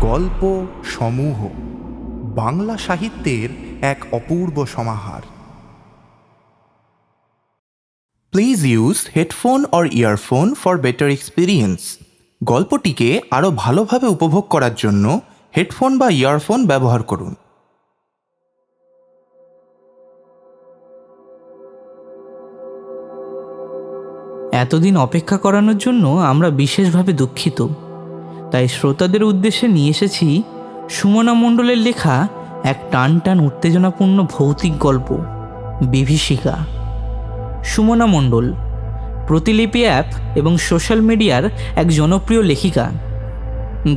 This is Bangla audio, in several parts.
গল্প সমূহ বাংলা সাহিত্যের এক অপূর্ব সমাহার। Please use headphone or earphone for better experience. গল্পটিকে আরও ভালোভাবে উপভোগ করার জন্য হেডফোন বা ইয়ারফোন ব্যবহার করুন। এতদিন অপেক্ষা করানোর জন্য আমরা বিশেষভাবে দুঃখিত। তাই শ্রোতাদের উদ্দেশ্যে নিয়ে এসেছি সুমনা মণ্ডলের লেখা এক টান টান উত্তেজনাপূর্ণ ভৌতিক গল্প, বিভীষিকা। সুমনা মণ্ডল প্রতিলিপি অ্যাপ এবং সোশ্যাল মিডিয়ার এক জনপ্রিয় লেখিকা।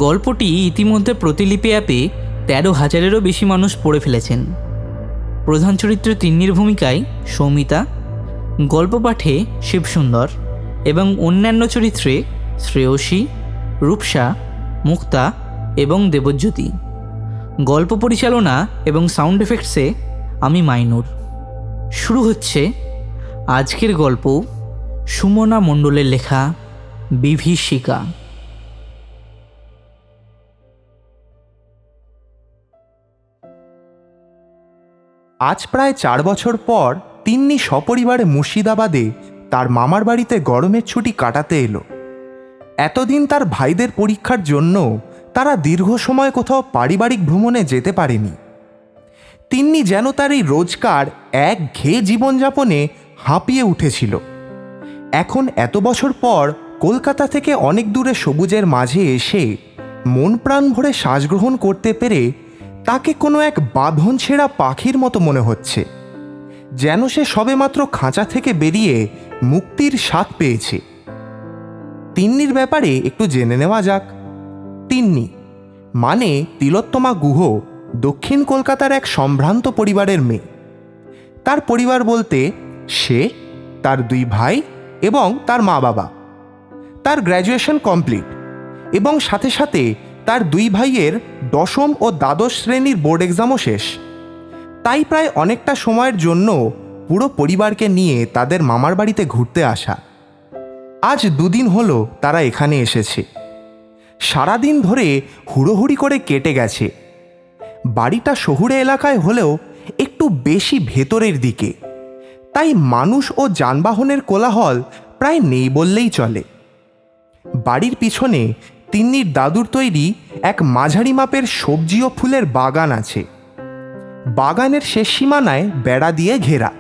গল্পটি ইতিমধ্যে প্রতিলিপি অ্যাপে 13,000-এরও বেশি মানুষ পড়ে ফেলেছেন। প্রধান চরিত্র তিন্নির ভূমিকায় সৌমিতা, গল্প পাঠে শিবসুন্দর এবং অন্যান্য চরিত্রে শ্রেয়সী, রূপসা, মুক্তা এবং দেবজ্যোতি। গল্প পরিচালনা এবং সাউন্ড এফেক্টসে আমি মাইনুর। শুরু হচ্ছে আজকের গল্প, সুমনা মণ্ডলের লেখা বিভীষিকা। আজ প্রায় 4 বছর পর তিন্নি সপরিবারে মুর্শিদাবাদে তার মামার বাড়িতে গরমের ছুটি কাটাতে এলো। এতদিন তার ভাইদের পরীক্ষার জন্য তারা দীর্ঘ সময় কোথাও পারিবারিক ভ্রমণে যেতে পারেনি। তিন্নি যেন তার এই রোজকার একঘেয়ে জীবনযাপনে হাঁপিয়ে উঠেছিল। এখন এত বছর পর কলকাতা থেকে অনেক দূরে সবুজের মাঝে এসে মন প্রাণ ভরে শ্বাসগ্রহণ করতে পেরে তাকে কোনো এক বাঁধন ছেঁড়া পাখির মতো মনে হচ্ছে, যেন সে সবেমাত্র খাঁচা থেকে বেরিয়ে মুক্তির স্বাদ পেয়েছে। তিন্নির ব্যাপারে একটু জেনে নেওয়া যাক। তিন্নি মানে তিলোত্তমা গুহ দক্ষিণ কলকাতার এক সম্ভ্রান্ত পরিবারের মেয়ে। তার পরিবার বলতে সে, তার 2 ভাই এবং তার মা বাবা। তার গ্র্যাজুয়েশন কমপ্লিট এবং সাথে সাথে তার 2 ভাইয়ের 10ম ও দ্বাদশ শ্রেণীর বোর্ড এক্সামও শেষ। তাই প্রায় অনেকটা সময়ের জন্য পুরো পরিবারকে নিয়ে তাদের মামার বাড়িতে ঘুরতে আসা। আজ 2 দিন হলো তারা এখানে এসেছে। সারাদিন ধরে হুড়োহুড়ি করে কেটে গেছে। বাড়িটা শহুরে এলাকায় হলেও একটু বেশি ভেতরের দিকে, তাই মানুষ ও যানবাহনের কোলাহল প্রায় নেই বললেই চলে। বাড়ির পিছনে তিন্নির দাদুর তৈরি এক মাঝারি মাপের সবজি ও ফুলের বাগান আছে। বাগানের শেষ সীমানায় বেড়া দিয়ে ঘেরা।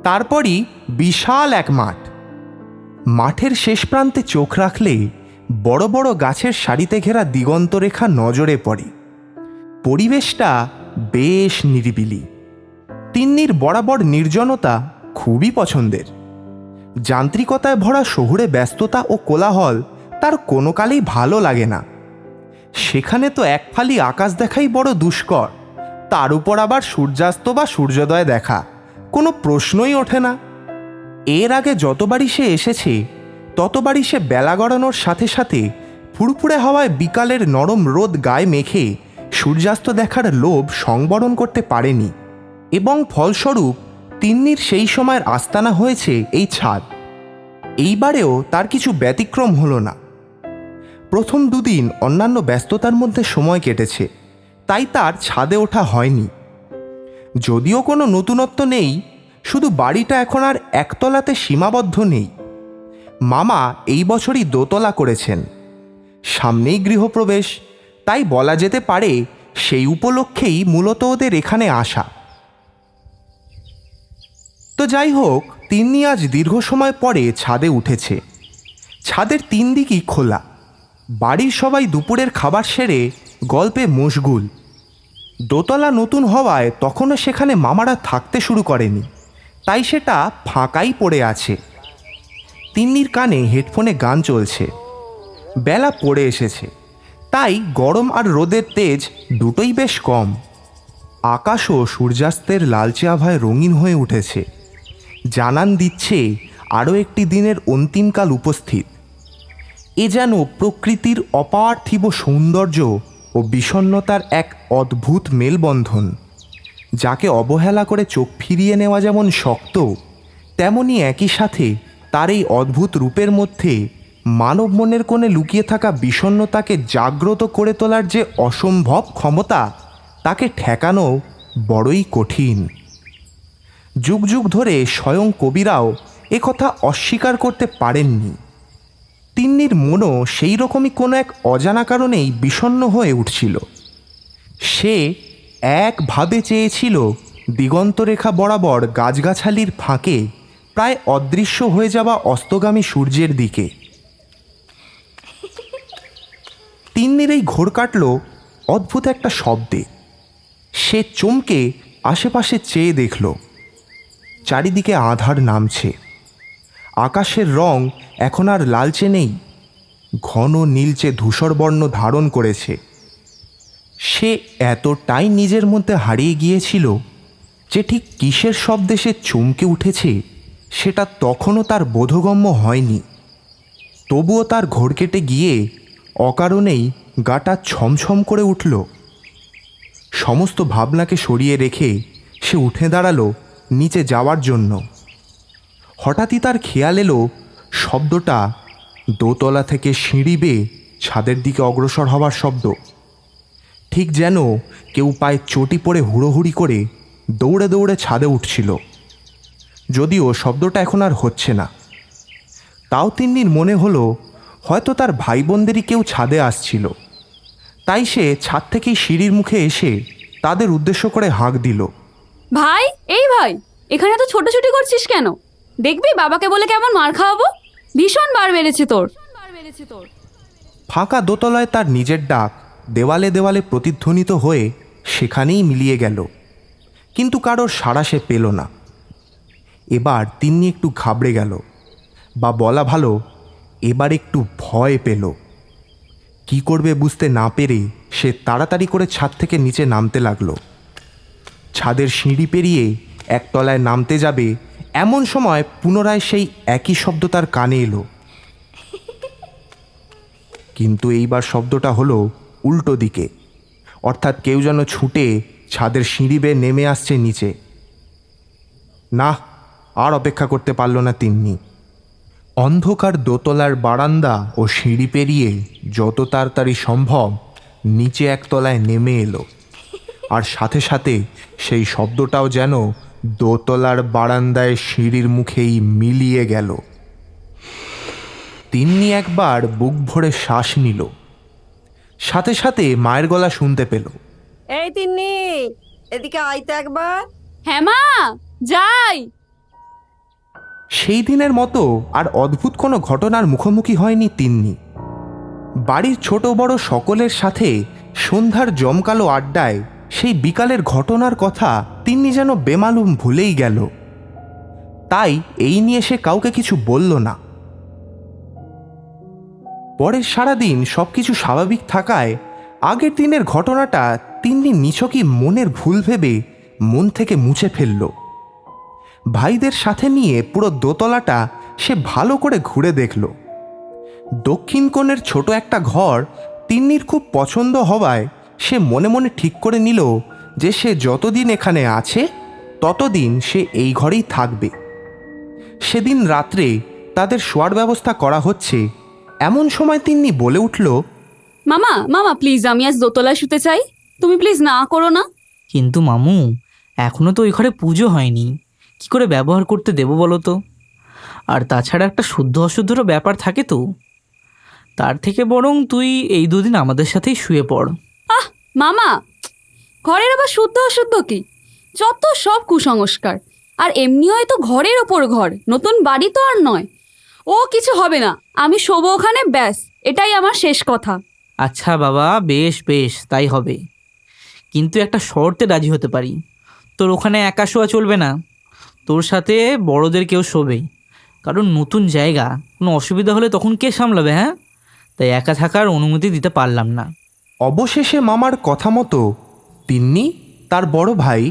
তারপরই বিশাল এক মাঠ। মাঠের শেষ প্রান্তে চোখ রাখলে বড় বড় গাছের সারিতে ঘেরা দিগন্তরেখা নজরে পড়ে। পরিবেশটা বেশ নিরিবিলি। তিন্নির বরাবর নির্জনতা খুবই পছন্দের। যান্ত্রিকতায় ভরা শহুরে ব্যস্ততা ও কোলাহল তার কোনো কালেই ভালো লাগে না। সেখানে তো এক ফালি আকাশ দেখাই বড় দুষ্কর, তার উপর আবার সূর্যাস্ত বা সূর্যোদয় দেখা কোনো প্রশ্নই ওঠে না। এর আগে যতবারই সে এসেছে ততবারই সে বেলা গড়ানোর সাথে সাথে ফুরফুরে হাওয়ায় বিকালের নরম রোদ গায়ে মেখে সূর্যাস্ত দেখার লোভ সংবরণ করতে পারেনি, এবং ফলস্বরূপ তিন্নির সেই সময়ের আস্তানা হয়েছে এই ছাদ। এইবারেও তার কিছু ব্যতিক্রম হলো না। প্রথম 2 দিন অন্যান্য ব্যস্ততার মধ্যে সময় কেটেছে, তাই তার ছাদে ওঠা হয়নি। যদিও কোনো নতুনত্ব নেই, শুধু বাড়িটা এখন আর একতলাতে সীমাবদ্ধ নেই। মামা এই বছরই দোতলা করেছেন। সামনেই গৃহপ্রবেশ, তাই বলা যেতে পারে সেই উপলক্ষেই মূলত ওদের এখানে আসা। তো যাই হোক, তিন্নি আজ দীর্ঘ সময় পরে ছাদে উঠেছে। ছাদের 3 দিকই খোলা। বাড়ির সবাই দুপুরের খাবার সেরে গল্পে মশগুল। দোতলা নতুন হওয়ায় তখনও সেখানে মামারা থাকতে শুরু করেনি, তাই সেটা ফাঁকাই পড়ে আছে। তিন্নির কানে হেডফোনে গান চলছে। বেলা পড়ে এসেছে, তাই গরম আর রোদের তেজ দুটোই বেশ কম। আকাশও সূর্যাস্তের লালচে আভায় রঙিন হয়ে উঠেছে, জানান দিচ্ছে আরও একটি দিনের অন্তিমকাল উপস্থিত। এ যেন প্রকৃতির অপার্থিব সৌন্দর্য ও বিষণ্ণতার এক অদ্ভুত মেলবন্ধন, যাকে অবহেলা করে চোখ ফিরিয়ে নেওয়া যেমন শক্ত, তেমনি একই সাথে তার এই অদ্ভুত রূপের মধ্যে মানব মনের কোণে লুকিয়ে থাকা বিষণ্ণতাকে জাগ্রত করে তোলার যে অসম্ভব ক্ষমতা, তাকে ঠেকানো বড়ই কঠিন। যুগ যুগ ধরে স্বয়ং কবিরাও একথা অস্বীকার করতে পারেননি। তিন্নির মনও সেই রকমই কোনো এক অজানা কারণেই বিষণ্ণ হয়ে উঠছিল। সে একভাবে চেয়েছিল দিগন্তরেখা বরাবর গাছগাছালির ফাঁকে প্রায় অদৃশ্য হয়ে যাওয়া অস্তগামী সূর্যের দিকে। তিন্নির এই ঘোর কাটল অদ্ভুত একটা শব্দে। সে চমকে আশেপাশে চেয়ে দেখল, চারিদিকে আঁধার নামছে। আকাশের রং এখন আর লালচে নেই, ঘন নীলচে ধূসর বর্ণ ধারণ করেছে। সে এতটাই নিজের মধ্যে হারিয়ে গিয়েছিল যে ঠিক কিসের শব্দে সে চমকে উঠেছে সেটা তখনও তার বোধগম্য হয়নি। তবুও তার ঘোর কেটে গিয়ে অকারণেই গাটা ছমছম করে উঠল। সমস্ত ভাবনাকে সরিয়ে রেখে সে উঠে দাঁড়ালো নিচে যাওয়ার জন্য। হঠাৎই তার খেয়াল এলো শব্দটা দোতলা থেকে সিঁড়ি বেয়ে ছাদের দিকে অগ্রসর হওয়ার শব্দ। ঠিক যেন কেউ পায়ে চটি পড়ে হুড়োহুড়ি করে দৌড়ে দৌড়ে ছাদে উঠছিল। যদিও শব্দটা এখন আর হচ্ছে না, তাও তিন্নির মনে হলো হয়তো তার ভাই বোনদেরই কেউ ছাদে আসছিল। তাই সে ছাদ থেকেই সিঁড়ির মুখে এসে তাদের উদ্দেশ্য করে হাঁক দিল, ভাই, এই ভাই, এখানে এত ছোটাছুটি করছিস কেন? দেখবি বাবাকে বলে কেমন মার খাওয়াবো। ভীষণ বার বেড়েছে তোর। ফাঁকা দোতলায় তার নিজের ডাক দেওয়ালে দেওয়ালে প্রতিধ্বনিত হয়ে সেখানেই মিলিয়ে গেল, কিন্তু কারোর সাড়া সে পেল না। এবার তিন্নি একটু ঘাবড়ে গেল, বা বলা ভালো এবার একটু ভয় পেল। কি করবে বুঝতে না পেরে সে তাড়াতাড়ি করে ছাদ থেকে নিচে নামতে লাগলো। ছাদের সিঁড়ি পেরিয়ে একতলায় নামতে যাবে এমন সময় পুনরায় সেই একই শব্দ তার কানে এলো, কিন্তু এইবার শব্দটা হলো উল্টো দিকে, অর্থাৎ কেউ যেন ছুটে ছাদের সিঁড়ি বেয়ে নেমে আসছে নিচে। না, আর অপেক্ষা করতে পারল না তিন্নি। অন্ধকার দোতলার বারান্দা ও সিঁড়ি পেরিয়ে যত তাড়াতাড়ি সম্ভব নিচে একতলায় নেমে এলো, আর সাথে সাথে সেই শব্দটাও যেন দোতলার বারান্দায় সিঁড়ির মুখেই মিলিয়ে গেল। তিন্নি একবার বুক ভরে শ্বাস নিল, সাথে সাথে মায়ের গলা শুনতে পেল, এই তিন্নি, এদিকে আইতে একবার। হ্যাঁ মা, যাই। সেই দিনের মতো আর অদ্ভুত কোনো ঘটনার মুখোমুখি হয়নি তিন্নি। বাড়ির ছোট বড় সকলের সাথে সন্ধ্যার জমকালো আড্ডায় সেই বিকালের ঘটনার কথা তিন্নি যেন বেমালুম ভুলেই গেল। তাই এই নিয়ে সে কাউকে কিছু বলল না। পরের সারাদিন সব কিছু স্বাভাবিক থাকায় আগের দিনের ঘটনাটা তিন্নি নিছকই মনের ভুল ভেবে মন থেকে মুছে ফেলল। ভাইদের সাথে নিয়ে পুরো দোতলাটা সে ভালো করে ঘুরে দেখল। দক্ষিণ কোণের ছোট একটা ঘর তিন্নির খুব পছন্দ হওয়ায় সে মনে মনে ঠিক করে নিল যে সে যতদিন এখানে আছে ততদিন সে এই ঘরেই থাকবে। সেদিন রাত্রে তাদের শোয়ার ব্যবস্থা করা হচ্ছে এমন সময় তিন্নি বলে উঠল, মামা মামা প্লিজ, আমি আজ দোতলায় শুতে চাই। তুমি প্লিজ না করো না। কিন্তু মামু, এখনও তো ওই ঘরে পুজো হয়নি, কি করে ব্যবহার করতে দেবো বলো তো? আর তাছাড়া একটা শুদ্ধ অশুদ্ধরও ব্যাপার থাকে তো। তার থেকে বরং তুই এই দুদিন আমাদের সাথেই শুয়ে পড়। আহ মামা, ঘরের আবার শুদ্ধ অশুদ্ধ কি? যত সব কুসংস্কার। আর এমনিও তো ঘরের ওপর ঘর, নতুন বাড়ি তো আর নয়। ও কিছু হবে না, আমি শোবো ওখানে, ব্যাস, এটাই আমার শেষ কথা। আচ্ছা বাবা, বেশ বেশ, তাই হবে, কিন্তু একটা শর্তে রাজি হতে পারি। তোর ওখানে একা শোয়া চলবে না, তোর সাথে বড়দের কেউ শোবে। কারণ নতুন জায়গা, কোনো অসুবিধা হলে তখন কে সামলাবে? হ্যাঁ, তাই একা থাকার অনুমতি দিতে পারলাম না। অবশেষে মামার কথা মতো তিন্নি, তার বড় ভাই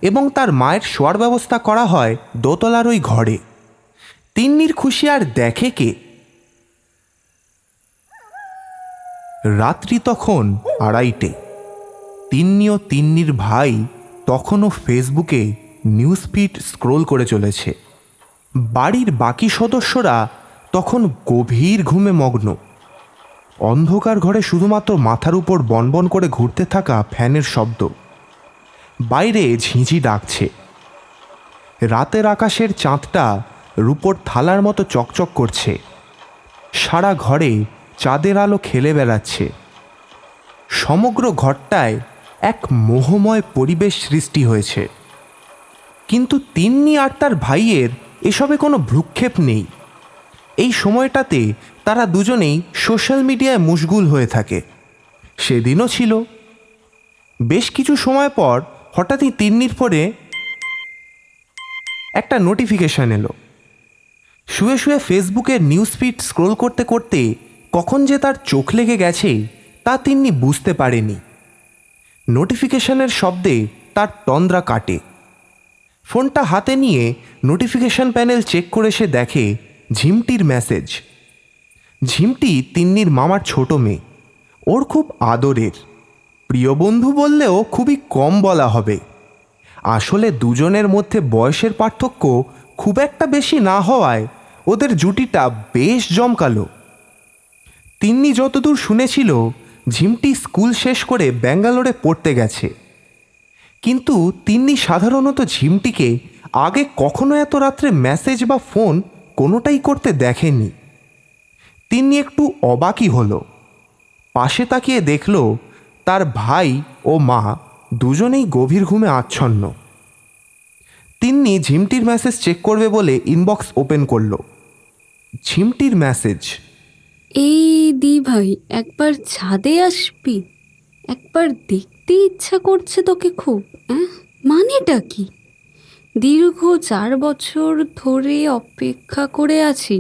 এবং তার মায়ের শোয়ার ব্যবস্থা করা হয় দোতলার ওই ঘরে। তিন্নির খুশি আর দেখে কে। রাত্রি তখন 2:30। তিন্নি ও তিন্নির ভাই তখনও ফেসবুকে নিউজ ফিড স্ক্রোল করে চলেছে। বাড়ির বাকি সদস্যরা তখন গভীর ঘুমে মগ্ন। অন্ধকার ঘরে শুধুমাত্র মাথার উপর বনবন করে ঘুরতে থাকা ফ্যানের শব্দ। বাইরে ঝিঁঝি ডাকছে। রাতের আকাশের চাঁদটা রূপোর থালার মতো চকচক করছে। সারা ঘরে চাঁদের আলো খেলে বেড়াচ্ছে। সমগ্র ঘরটায় এক মোহময় পরিবেশ সৃষ্টি হয়েছে। কিন্তু তিন্নি আর তার ভাইয়ের এসবে কোনো ভ্রুক্ষেপ নেই। এই সময়টাতে তারা দুজনেই সোশ্যাল মিডিয়ায় মশগুল হয়ে থাকে। সেদিনও ছিল। বেশ কিছু সময় পর হঠাৎই তিন্নির ফোনে একটা নোটিফিকেশন এলো। শুয়ে শুয়ে ফেসবুকের নিউজ ফিড স্ক্রোল করতে করতে কখন যে তার চোখ লেগে গেছে তা তিন্নি বুঝতে পারেনি। নোটিফিকেশনের শব্দে তার তন্দ্রা কাটে। ফোনটা হাতে নিয়ে নোটিফিকেশন প্যানেল চেক করে সে দেখে ঝিমটির মেসেজ। ঝিমটি তিন্নির মামার ছোট মেয়ে। ওর খুব আদরের। প্রিয় বন্ধু বললেও খুবই কম বলা হবে। আসলে দুজনের মধ্যে বয়সের পার্থক্য খুব একটা বেশি না হওয়ায় ওদের জুটিটা বেশ জমকালো। তিন্নি যতদূর শুনেছিল ঝিমটি স্কুল শেষ করে ব্যাঙ্গালোরে পড়তে গেছে। কিন্তু তিন্নি সাধারণত ঝিমটিকে আগে কখনো এত রাত্রে মেসেজ বা ফোন কোনোটাই করতে দেখেনি। তিন্নি একটু অবাকই হলো। পাশে তাকিয়ে দেখল তার ভাই ও মা দুজনেই গভীর ঘুমে আচ্ছন্ন। তিন্নি ঝিমটির মেসেজ চেক করবে বলে ইনবক্স ওপেন করল। ঝিমটির মেসেজ, এই দি ভাই, একবার ছাদে আসবি? একবার দেখতে ইচ্ছা করছে তোকে খুব। মানেটা কি? দীর্ঘ 4 বছর ধরে অপেক্ষা করে আছি,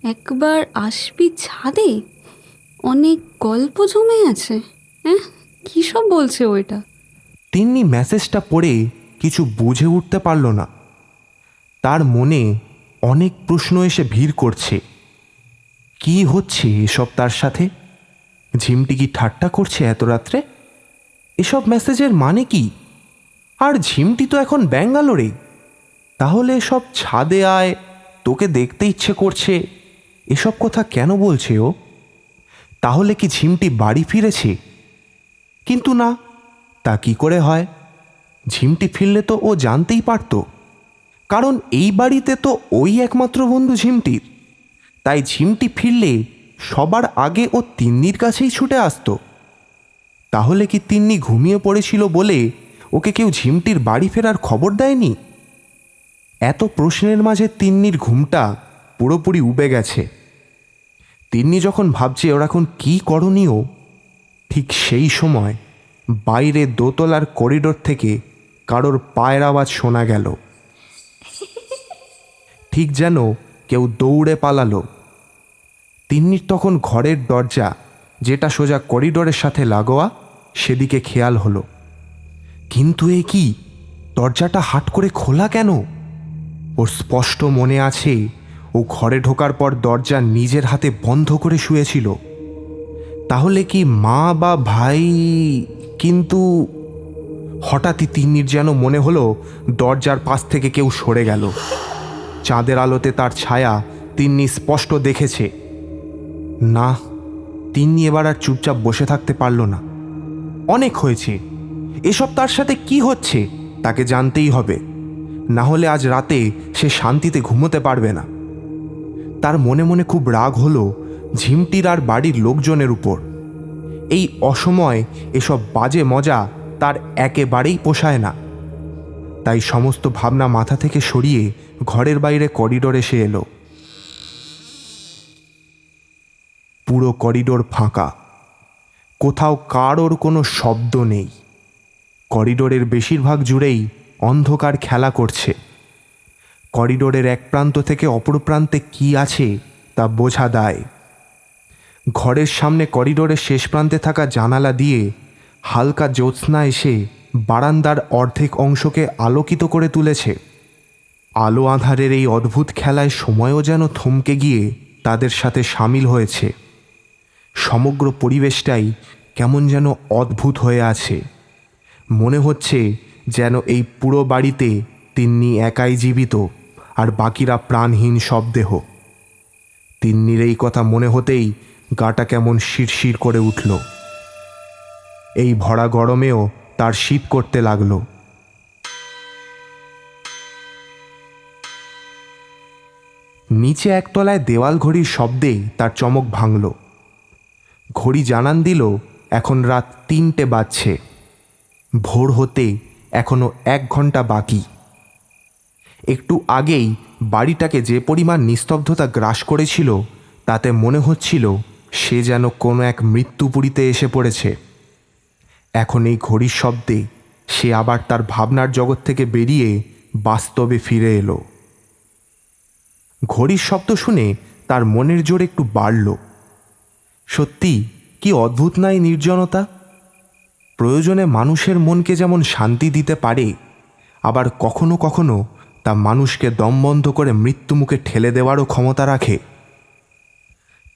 একবার আসবি ছাদে? অনেক গল্প জমে আছে। কী সব বলছে ওইটা? তিন্নি মেসেজটা পড়ে কিছু বুঝে উঠতে পারল না। তার মনে অনেক প্রশ্ন এসে ভিড় করছে। কি হচ্ছে এসব তার সাথে? ঝিমটি কি ঠাট্টা করছে এত রাত্রে? এসব মেসেজের মানে কি? আর ঝিমটি তো এখন ব্যাঙ্গালোরে। তাহলে সব ছাদে আয়, তোকে দেখতে ইচ্ছে করছে, এসব কথা কেন বলছে ও? তাহলে কি ঝিমটি বাড়ি ফিরেছে? কিন্তু না, তা কি করে হয়? ঝিমটি ফিরলে তো ও জানতেই পারত, কারণ এই বাড়িতে তো ওই একমাত্র বন্ধু ঝিমটির। তাই ঝিমটি ফিরলে সবার আগে ও তিন্নির কাছেই ছুটে আসতো। তাহলে কি তিন্নি ঘুমিয়ে পড়েছিল বলে ওকে কেউ ঝিমটির বাড়ি ফেরার খবর দেয়নি? এত প্রশ্নের মাঝে তিন্নির ঘুমটা পুরোপুরি উবে গেছে। তিন্নি যখন ভাবছে ওর এখন কী করণীয়, ঠিক সেই সময় বাইরে দোতলার করিডোর থেকে কারোর পায়ের আওয়াজ শোনা গেল। ঠিক যেন কেউ দৌড়ে পালালো। তিন্নির তখন ঘরের দরজা, যেটা সোজা করিডোরের সাথে লাগোয়া, সেদিকে খেয়াল হলো। কিন্তু এ কি, দরজাটা হাট করে খোলা কেন? ওর স্পষ্ট মনে আছে ও ঘরে ঢোকার পর দরজা নিজের হাতে বন্ধ করে শুয়েছিল। তাহলে কি মা বা ভাই? কিন্তু হঠাৎই তিন্নির যেন মনে হলো দরজার পাশ থেকে কেউ সরে গেল। চাঁদের আলোতে তার ছায়া তিন্নি স্পষ্ট দেখেছে। না, তিন্নি এবার আর চুপচাপ বসে থাকতে পারল না। অনেক হয়েছে, এসব তার সাথে কি হচ্ছে তাকে জানতেই হবে, না হলে আজ রাতে সে শান্তিতে ঘুমোতে পারবে না। তার মনে মনে খুব রাগ হলো ঝিমটির আর বাড়ির লোকজনের উপর। এই অসময় এসব বাজে মজা তার একেবারেই পোষায় না। তাই সমস্ত ভাবনা মাথা থেকে সরিয়ে ঘরের বাইরে করিডোরে এসে এলো। পুরো করিডোর ফাঁকা, কোথাও কারোর কোনো শব্দ নেই। করিডোরের বেশিরভাগ জুড়েই অন্ধকার খেলা করছে। করিডোরের এক প্রান্ত থেকে অপর প্রান্তে কি আছে তা বোঝা দায়। ঘরের সামনে করিডোরের শেষ প্রান্তে থাকা জানালা দিয়ে হালকা জ্যোৎস্না এসে বারান্দার অর্ধেক অংশকে আলোকিত করে তুলেছে। আলো আঁধারের এই অদ্ভুত খেলায় সময়ও যেন থমকে গিয়ে তাদের সাথে সামিল হয়েছে। সমগ্র পরিবেশটাই কেমন যেন অদ্ভুত হয়ে আছে। মনে হচ্ছে যেন এই পুরো বাড়িতে তিন্নি একাই জীবিত আর বাকিরা প্রাণহীন শবদেহ। তিন্নির এই কথা মনে হতেই গাটা কেমন শিরশির করে উঠল। এই ভরা গরমেও তার শীত করতে লাগলো। নিচে একতলায় দেওয়াল ঘড়ির শব্দে তার চমক ভাঙল। ঘড়ি জানান দিল এখন রাত 3টে বাজছে। ভোর হতে এখনো 1 ঘন্টা বাকি। একটু আগেই বাড়িটাকে যে পরিমাণ নিস্তব্ধতা গ্রাস করেছিল তাতে মনে হচ্ছিল সে যেন কোনো এক মৃত্যুপুরীতে এসে পড়েছে। এখন এই ঘড়ির শব্দে সে আবার তার ভাবনার জগৎ থেকে বেরিয়ে বাস্তবে ফিরে এলো। ঘড়ির শব্দ শুনে তার মনের জোর একটু বাড়ল। সত্যি কি অদ্ভুত না এই নির্জনতা! প্রয়োজনে মানুষের মনকে যেমন শান্তি দিতে পারে, আবার কখনো কখনো তা মানুষকে দমবন্ধ করে মৃত্যুমুখে ঠেলে দেওয়ারও ক্ষমতা রাখে।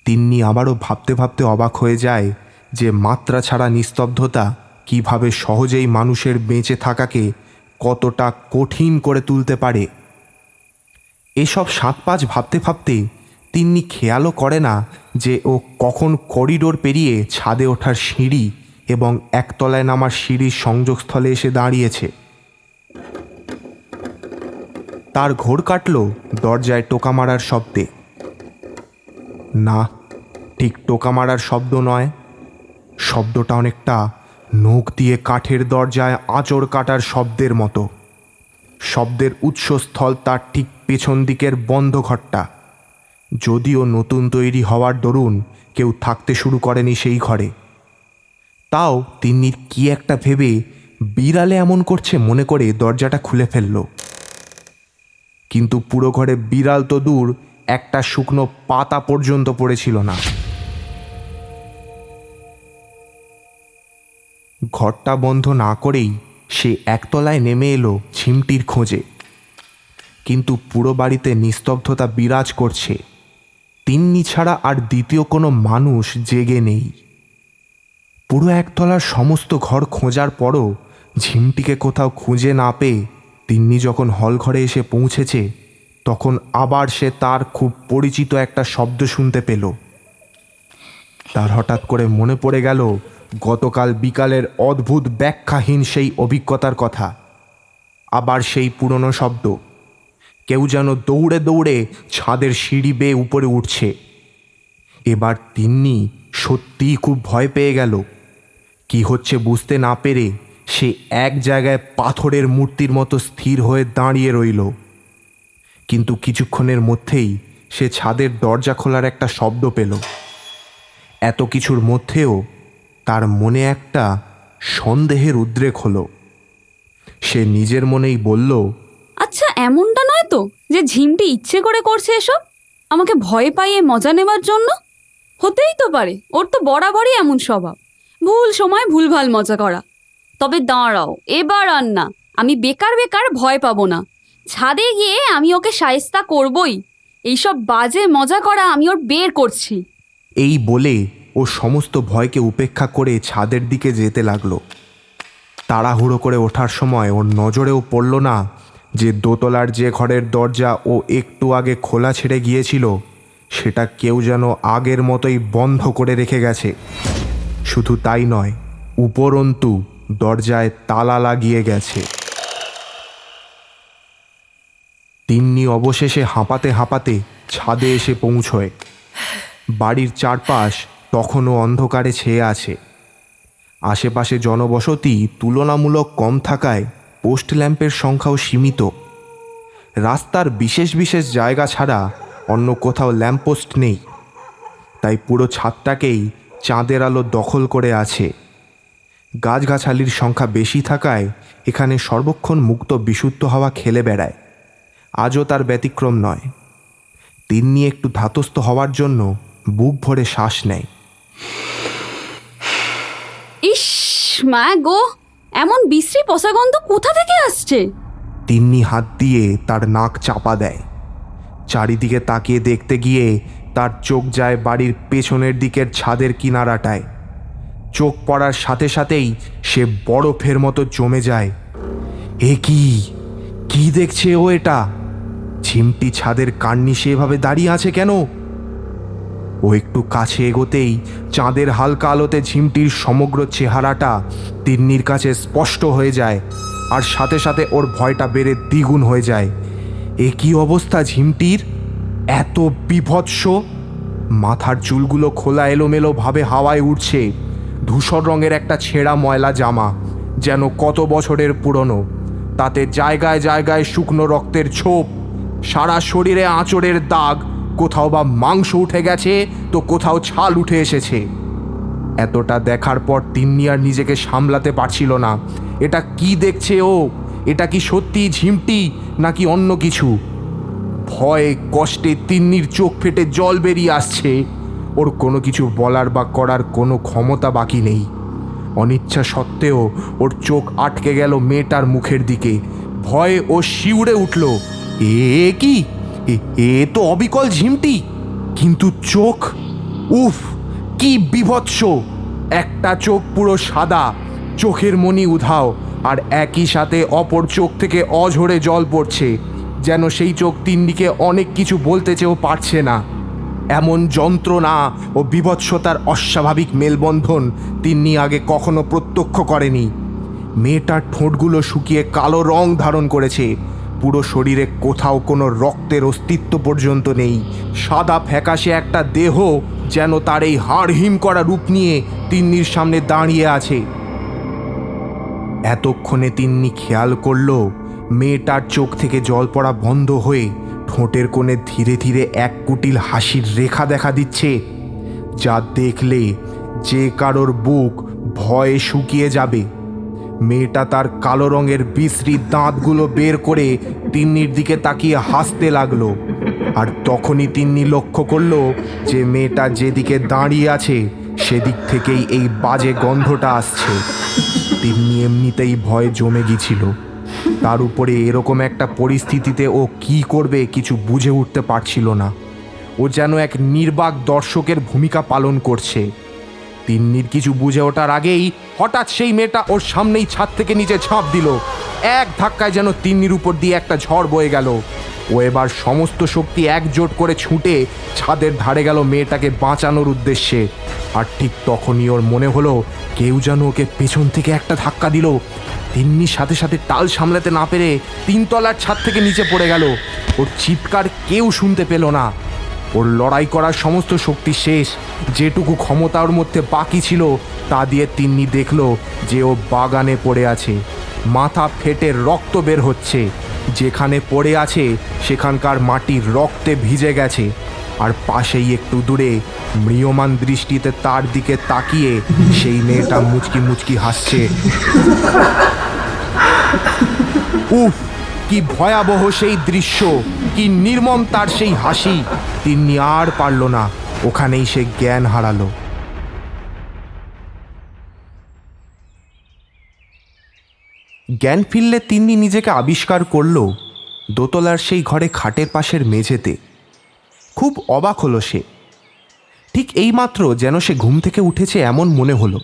তিন্নি আবারও ভাবতে ভাবতে অবাক হয়ে যায় যে মাত্রা ছাড়া নিস্তব্ধতা কিভাবে সহজেই মানুষের বেঁচে থাকাকে কতটা কঠিন করে তুলতে পারে। এসব 7-5 ভাবতে ভাবতে তিন্নি খেয়ালও করে না যে ও কখন করিডোর পেরিয়ে ছাদে ওঠার সিঁড়ি এবং একতলায় নামার সিঁড়ির সংযোগস্থলে এসে দাঁড়িয়েছে। তার ঘোর কাটল দরজায় টোকা মারার শব্দে। না, ঠিক টোকা মারার শব্দ নয়, শব্দটা অনেকটা নখ দিয়ে কাঠের দরজায় আঁচড় কাটার শব্দের মতো। শব্দের উৎসস্থল তার ঠিক পেছন দিকের বন্ধ ঘরটা, যদিও নতুন তৈরি হওয়ার দরুন কেউ থাকতে শুরু করেনি সেই ঘরে। তাও তিন্নির কি একটা ভেবে বিড়ালে এমন করছে মনে করে দরজাটা খুলে ফেলল। কিন্তু পুরো ঘরে বিড়াল তো দূর, একটা শুকনো পাতা পর্যন্ত পড়েছিল না। ঘরটা বন্ধ না করেই সে একতলায় নেমে এলো ঝিমটির খোঁজে। কিন্তু পুরো বাড়িতে নিস্তব্ধতা বিরাজ করছে। তিন্নি ছাড়া আর দ্বিতীয় কোনো মানুষ জেগে নেই। পুরো একতলার সমস্ত ঘর খোঁজার পরও ঝিমটিকে কোথাও খুঁজে না পেয়ে তিন্নি যখন হল ঘরে এসে পৌঁছেছে, তখন আবার সে তার খুব পরিচিত একটা শব্দ শুনতে পেল। তার হঠাৎ করে মনে পড়ে গেল গতকাল বিকালের অদ্ভুত ব্যাখ্যাহীন সেই অভিজ্ঞতার কথা। আবার সেই পুরনো শব্দ, কেউ যেন দৌড়ে দৌড়ে ছাদের সিঁড়ি বেয়ে উপরে উঠছে। এবার তিন্নি সত্যিই খুব ভয় পেয়ে গেল। কি হচ্ছে বুঝতে না পেরে সে এক জায়গায় পাথরের মূর্তির মতো স্থির হয়ে দাঁড়িয়ে রইল। কিন্তু কিছুক্ষণের মধ্যেই সে ছাদের দরজা খোলার একটা শব্দ পেল। এত কিছুর মধ্যেও তার মনে একটা সন্দেহের উদ্রেক হলো। সে নিজের মনেই বলল, আচ্ছা, এমনটা নয় তো যে ঝিমটি ইচ্ছে করে করছে এসব, আমাকে ভয় পাইয়ে মজা নেবার জন্য? হতেই তো পারে, ওর তো বরাবরই এমন স্বভাব, ভুল সময় ভুলভাল মজা করা। তবে দাঁড়াও, এবার আর না, আমি বেকার বেকার ভয় পাবো না। ছাদে গিয়ে আমি ওকে শায়েস্তা করবই। এইসব বাজে মজা করা আমি ওর বের করছি। এই বলে ও সমস্ত ভয়কে উপেক্ষা করে ছাদের দিকে যেতে লাগলো। তাড়াহুড়ো করে ওঠার সময় ওর নজরেও পড়ল না যে দোতলার যে ঘরের দরজা ও একটু আগে খোলা ছেড়ে গিয়েছিল সেটা কেউ যেন আগের মতোই বন্ধ করে রেখে গেছে। শুধু তাই নয়, উপরন্তু দরজায় তালা লাগিয়ে গেছে। তিন্নি অবশেষে হাঁপাতে হাঁপাতে ছাদে এসে পৌঁছয়। বাড়ির চারপাশ তখনও অন্ধকারে ছেয়ে আছে। আশেপাশে জনবসতি তুলনামূলক কম থাকায় পোস্ট ল্যাম্পের সংখ্যাও সীমিত। রাস্তার বিশেষ বিশেষ জায়গা ছাড়া অন্য কোথাও ল্যাম্পপোস্ট নেই, তাই পুরো ছাদটাকেই চাঁদের আলো দখল করে আছে। গাছগাছালির সংখ্যা বেশি থাকায় এখানে সর্বক্ষণ মুক্ত বিশুদ্ধ হাওয়া খেলে বেড়ায়। আজও তার ব্যতিক্রম নয়। তিন্নি একটু ধাতস্থ হওয়ার জন্য বুক ভরে শ্বাস নেয়। ইস মা গো, এমন বিশ্রী পচা গন্ধ কোথা থেকে আসছে? তিন্নি হাত দিয়ে তার নাক চাপা দেয়। চারিদিকে তাকিয়ে দেখতে গিয়ে তার চোখ যায় বাড়ির পেছনের দিকের ছাদের কিনারাটায়। চোখ পড়ার সাথে সাথেই সে বরফের মতো জমে যায়। এ কি দেখছে ও? এটা ঝিমটি ছাদের কার্নিশে এভাবে দাঁড়িয়ে আছে কেন? ও একটু কাছে এগোতেই চাঁদের হালকা আলোতে ঝিমটির সমগ্র চেহারাটা তিন্নির কাছে স্পষ্ট হয়ে যায়, আর সাথে সাথে ওর ভয়টা বেড়ে দ্বিগুণ হয়ে যায়। এ কী অবস্থা ঝিমটির? এত বীভৎস! মাথার চুলগুলো খোলা এলোমেলো ভাবে হাওয়ায় উঠছে। ধূসর রঙের একটা ছেঁড়া ময়লা জামা, যেন কত বছরের পুরনো। তাতে জায়গায় জায়গায় শুকনো রক্তের ছোপ, সারা শরীরে আঁচড়ের দাগ, কোথাও বা মাংস উঠে গেছে তো কোথাও ছাল উঠে এসেছে। এতটা দেখার পর তিন্নি আর নিজেকে সামলাতে পারছিল না। এটা কি দেখছে ও? এটা কি সত্যি ঝিমটি নাকি অন্য কিছু? ভয়ে কষ্টে তিন্নির চোখ ফেটে জল বেরিয়ে আসছে। ওর কোনো কিছু বলার বা করার কোনো ক্ষমতা বাকি নেই। অনিচ্ছা সত্ত্বেও ওর চোখ আটকে গেল মেয়েটার মুখের দিকে। ভয়ে ও শিউরে উঠল। এ কি? এ তো অবিকল ঝিমটি, কিন্তু চোখ, উফ কি বিভৎস! একটা চোখ পুরো সাদা, চোখের মণি উধাও, আর একই সাথে অপর চোখ থেকে অঝরে জল পড়ছে, যেন সেই চোখ তিন্নিকে অনেক কিছু বলতে চেয়েও পারছে না। এমন যন্ত্রণা ও বিভৎসতার অস্বাভাবিক মেলবন্ধন তিন্নি আগে কখনো প্রত্যক্ষ করেনি। মেয়েটার ঠোঁটগুলো শুকিয়ে কালো রং ধারণ করেছে। পুরো শরীরে কোথাও কোনো রক্তের অস্তিত্ব পর্যন্ত নেই। সাদা ফ্যাকাশে একটা দেহ যেন তার এই হাড় হিম করা রূপ নিয়ে তিন্নির সামনে দাঁড়িয়ে আছে। এতক্ষণে তিন্নি খেয়াল করল মেয়েটার চোখ থেকে জল পড়া বন্ধ হয়ে ঠোঁটের কোণে ধীরে ধীরে এক কুটিল হাসির রেখা দেখা দিচ্ছে, যা দেখলে যে কারোর বুক ভয়ে শুকিয়ে যাবে। মেয়েটা তার কালো রঙের বিশ্রী দাঁতগুলো বের করে তিন্নির দিকে তাকিয়ে হাসতে লাগলো। আর তখনই তিন্নি লক্ষ্য করল যে মেয়েটা যেদিকে দাঁড়িয়ে আছে সেদিক থেকেই এই বাজে গন্ধটা আসছে। তিন্নি এমনিতেই ভয়ে জমে গিয়েছিল, তার উপরে এরকম একটা পরিস্থিতিতে ও কি করবে কিছু বুঝে উঠতে পারছিল না। ও যেন এক নির্বাক দর্শকের ভূমিকা পালন করছে। তিন্নির কিছু বুঝে ওঠার আগেই হঠাৎ সেই মেয়েটা ওর সামনেই ছাদ থেকে নিচে ঝাঁপ দিল। এক ধাক্কায় যেন তিন্নির উপর দিয়ে একটা ঝড় বয়ে গেল। ও এবার সমস্ত শক্তি একজোট করে ছুটে ছাদের ধারে গেল মেয়েটাকে বাঁচানোর উদ্দেশ্যে। আর ঠিক তখনই ওর মনে হলো কেউ যেন ওকে পেছন থেকে একটা ধাক্কা দিল। তিন্নির সাথে সাথে টাল সামলাতে না পেরে 3 তলার ছাদ থেকে নিচে পড়ে গেল। ওর চিৎকার কেউ শুনতে পেল না। ওর লড়াই করার সমস্ত শক্তি শেষ। যেটুকু ক্ষমতা ওর মধ্যে বাকি ছিল তা দিয়ে তিন্নি দেখল যে ও বাগানে পড়ে আছে। মাথা ফেটে রক্ত বের হচ্ছে। যেখানে পড়ে আছে সেখানকার মাটি রক্তে ভিজে গেছে। আর পাশেই একটু দূরে ম্রিয়মান দৃষ্টিতে তার দিকে তাকিয়ে সেই মেয়েটা মুচকি মুচকি হাসছে। উফ, কি ভয়াবহ সেই দৃশ্য, কি নির্মম তার সেই হাসি! তিন্নি আর পারল না, ওখানেই সে জ্ঞান হারালো। জ্ঞান ফিরলে তিন্নি নিজেকে আবিষ্কার করল দোতলার সেই ঘরে খাটের পাশের মেঝেতে। খুব অবাক হলো সে। ঠিক এইমাত্র যেন সে ঘুম থেকে উঠেছে এমন মনে হলো।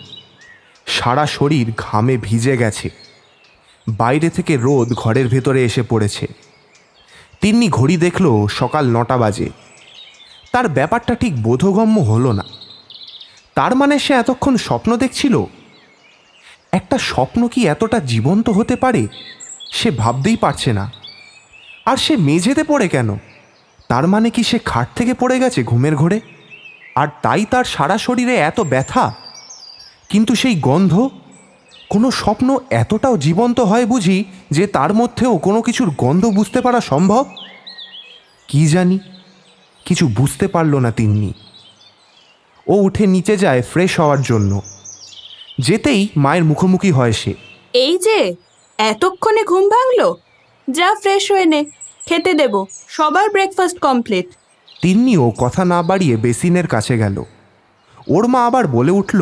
সারা শরীর ঘামে ভিজে গেছে। বাইরে থেকে রোদ ঘরের ভেতরে এসে পড়েছে। তিন্নি ঘড়ি দেখল সকাল 9টা বাজে। তার ব্যাপারটা ঠিক বোধগম্য হলো না। তার মানে সে এতক্ষণ স্বপ্ন দেখছিল? একটা স্বপ্ন কি এতটা জীবন্ত হতে পারে? সে ভাবতেই পারছে না। আর সে মেঝেতে পড়ে কেন? তার মানে কি সে খাট থেকে পড়ে গেছে ঘুমের ঘোরে? আর তাই তার সারা শরীরে এত ব্যথা? কিন্তু সেই গন্ধ, কোনো স্বপ্ন এতটাও জীবন্ত হয় বুঝি যে তার মধ্যেও কোনো কিছুর গন্ধ বুঝতে পারা সম্ভব? কি জানি, কিছু বুঝতে পারল না তিন্নি। ও উঠে নিচে যায় ফ্রেশ হওয়ার জন্য। যেতেই মায়ের মুখোমুখি হয় সে। এই যে এতক্ষণে ঘুম ভাঙলো, যা ফ্রেশ হয়ে নে, খেতে দেব, সবার ব্রেকফাস্ট কমপ্লিট। তিন্নিও কথা না বাড়িয়ে বেসিনের কাছে গেল। ওর মা আবার বলে উঠল,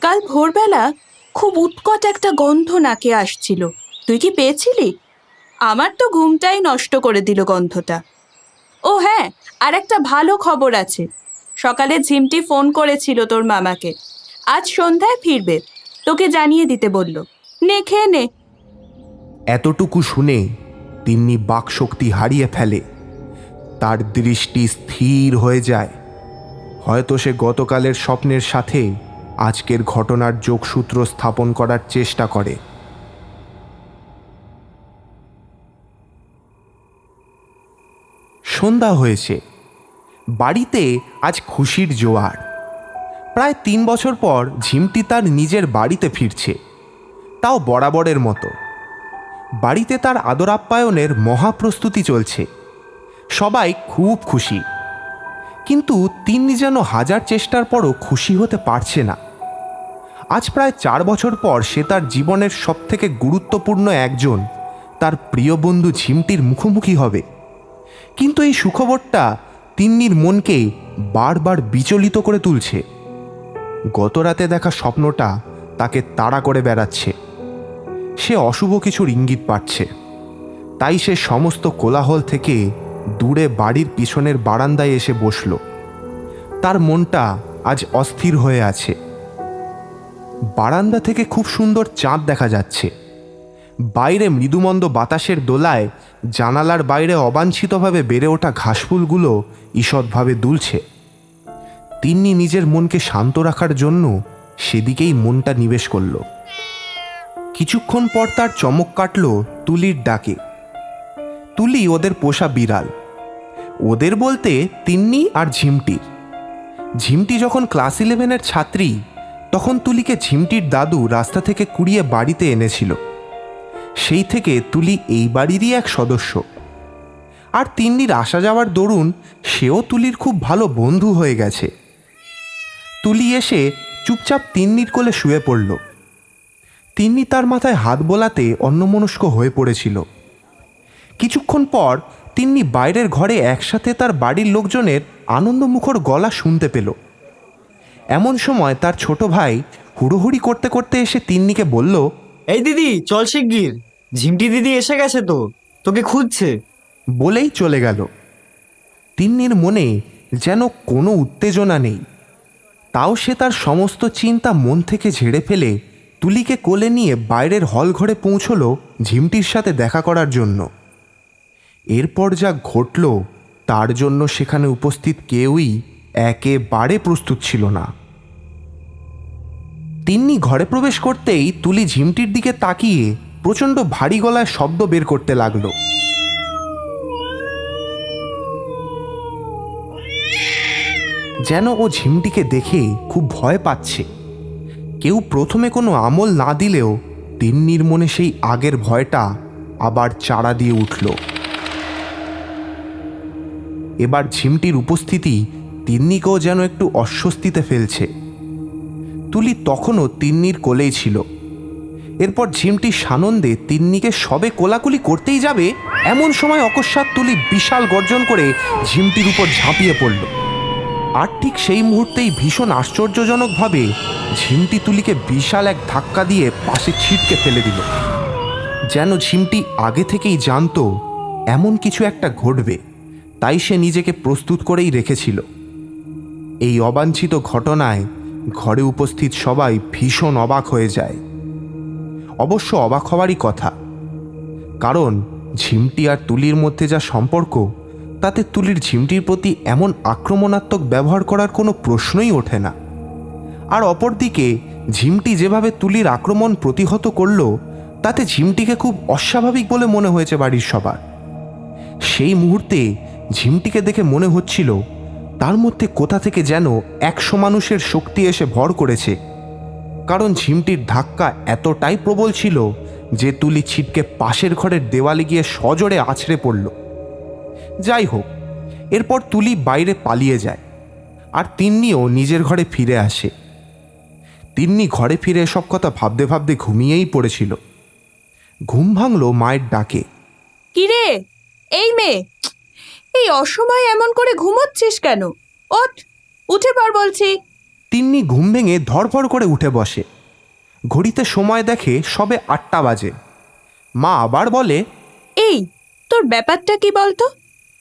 কাল ভোরবেলা খুব উৎকট একটা গন্ধ নাকে আসছিল, তুই কি পেয়েছিলি? আমার তো ঘুমটাই নষ্ট করে দিল গন্ধটা। ও হ্যাঁ, আর একটা ভালো খবর আছে, সকালে ঝিমটি ফোন করেছিল তোর মামাকে, আজ সন্ধ্যায় ফিরবে, তোকে জানিয়ে দিতে বলল, নে খেয়ে নে। এতটুকু শুনে তিন্নি বাকশক্তি হারিয়ে ফেলে। তার দৃষ্টি স্থির হয়ে যায়। হয়তো সে গতকালের স্বপ্নের সাথে আজকের ঘটনার যোগসূত্র স্থাপন করার চেষ্টা করে। সন্ধ্যা হয়েছে। বাড়িতে আজ খুশির জোয়ার। প্রায় 3 বছর পর ঝিমটি তার নিজের বাড়িতে ফিরছে, তাও বরাবরের মতো। বাড়িতে তার আদর আপ্যায়নের মহাপ্রস্তুতি চলছে। সবাই খুব খুশি, কিন্তু তিন্নি যেন হাজার চেষ্টার পরও খুশি হতে পারছে না। আজ প্রায় 4 বছর পর সে তার জীবনের সবথেকে গুরুত্বপূর্ণ একজন, তার প্রিয় বন্ধু ঝিমটির মুখোমুখি হবে। কিন্তু এই সুখবরটা তিন্নির মনকে বারবার বিচলিত করে তুলছে। গত রাতে দেখা স্বপ্নটা তাকে তাড়া করে বেড়াচ্ছে। সে অশুভ কিছুর ইঙ্গিত পাচ্ছে। তাই সে সমস্ত কোলাহল থেকে দূরে বাড়ির পিছনের বারান্দায় এসে বসল। তার মনটা আজ অস্থির হয়ে আছে। বারান্দা থেকে খুব সুন্দর চাঁদ দেখা যাচ্ছে। বাইরে মৃদুমন্দ বাতাসের দোলায় জানালার বাইরে অবাঞ্ছিতভাবে বেড়ে ওঠা ঘাসফুলগুলো ঈষৎভাবে দুলছে। তিন্নি নিজের মনকে শান্ত রাখার জন্য সেদিকেই মনটা নিবেশ করল। কিছুক্ষণ পর তার চমক কাটল তুলির ডাকে। তুলি ওদের পোষা বিড়াল। ওদের বলতে তিন্নি আর ঝিমটির। ঝিমটি যখন ক্লাস 11-এর ছাত্রী, তখন তুলিকে ঝিমটির দাদু রাস্তা থেকে কুড়িয়ে বাড়িতে এনেছিল। সেই থেকে তুলি এই বাড়িরই এক সদস্য। আর তিন্নির আসা যাওয়ার দরুন সেও তুলির খুব ভালো বন্ধু হয়ে গেছে। তুলি এসে চুপচাপ তিন্নির কোলে শুয়ে পড়ল। তিন্নি তার মাথায় হাত বোলাতে অন্যমনস্ক হয়ে পড়েছিল। কিছুক্ষণ পর তিন্নি বাইরের ঘরে একসাথে তার বাড়ির লোকজনের আনন্দমুখর গলা শুনতে পেল। এমন সময় তার ছোট ভাই হুড়োহুড়ি করতে করতে এসে তিন্নিকে বলল, এই দিদি চল শিগগির, ঝিমটি দিদি এসে গেছে, তো তোকে খুঁজছে। বলেই চলে গেল। তিন্নির মনে যেন কোনো উত্তেজনা নেই। তাও সে তার সমস্ত চিন্তা মন থেকে ঝেড়ে ফেলে তুলিকে কোলে নিয়ে বাইরের হল ঘরে পৌঁছল ঝিমটির সাথে দেখা করার জন্য। এরপর যা ঘটল তার জন্য সেখানে উপস্থিত কেউই একেবারে প্রস্তুত ছিল না। তিন্নি ঘরে প্রবেশ করতেই তুলি ঝিমটির দিকে তাকিয়ে প্রচণ্ড ভারী গলায় শব্দ বের করতে লাগল। যেন ও ঝিমটিকে দেখে খুব ভয় পাচ্ছে। কেউ প্রথমে কোনো আমল না দিলেও তিন্নির মনে সেই আগের ভয়টা আবার চাড়া দিয়ে উঠল। এবার ঝিমটির উপস্থিতি তিন্নিকেও যেন একটু অস্বস্তিতে ফেলছে। তুলি তখনও তিন্নির কোলেই ছিল। এরপর ঝিমটি সানন্দে তিন্নিকে সবে কোলাকুলি করতেই যাবে, এমন সময় অকস্মাৎ তুলি বিশাল গর্জন করে ঝিমটির উপর ঝাঁপিয়ে পড়ল। আর ঠিক সেই মুহূর্তেই ভীষণ আশ্চর্যজনকভাবে ঝিমটি তুলিকে বিশাল এক ধাক্কা দিয়ে পাশে ছিটকে ফেলে দিল। যেন ঝিমটি আগে থেকেই জানতো এমন কিছু একটা ঘটবে, তাই সে নিজেকে প্রস্তুত করেই রেখেছিল। এই অবাঞ্ছিত ঘটনায় ঘরে উপস্থিত সবাই ভীষণ অবাক হয়ে যায়। অবশ্য অবাক হওয়ারই কথা, কারণ ঝিমটি আর তুলির মধ্যে যা সম্পর্ক, তাতে তুলির ঝিমটির প্রতি এমন আক্রমণাত্মক ব্যবহার করার কোনো প্রশ্নই ওঠে না। আর অপরদিকে ঝিমটি যেভাবে তুলির আক্রমণ প্রতিহত করল, তাতে ঝিমটিকে খুব অস্বাভাবিক বলে মনে হয়েছে বাড়ির সবার। সেই মুহূর্তে ঝিমটিকে দেখে মনে হচ্ছিল তার মধ্যে কোথা থেকে যেন 100 মানুষের শক্তি এসে ভর করেছে। কারণ ঝিমটির ধাক্কা এতটাই প্রবল ছিল যে তুলি ছিটকে পাশের ঘরের দেওয়ালে গিয়ে সজোরে আছড়ে পড়ল। যাই হোক, এরপর তুলি বাইরে পালিয়ে যায় আর তিন্নিও নিজের ঘরে ফিরে আসে। তিন্নি ঘরে ফিরে এসব কথা ভাবতে ভাবতে ঘুমিয়েই পড়েছিল। ঘুম ভাঙল মায়ের ডাকে। কিরে এই মেয়ে, এই অসময়ে এমন করে ঘুমোচ্ছিস কেন? ওঠ, উঠে পড় বলছি। তিন্নি ঘুম ভেঙে ধড়ফড় করে উঠে বসে। ঘড়িতে সময় দেখে সবে 8টা বাজে। মা আবার বলে, এই তোর ব্যাপারটা কি বলতো?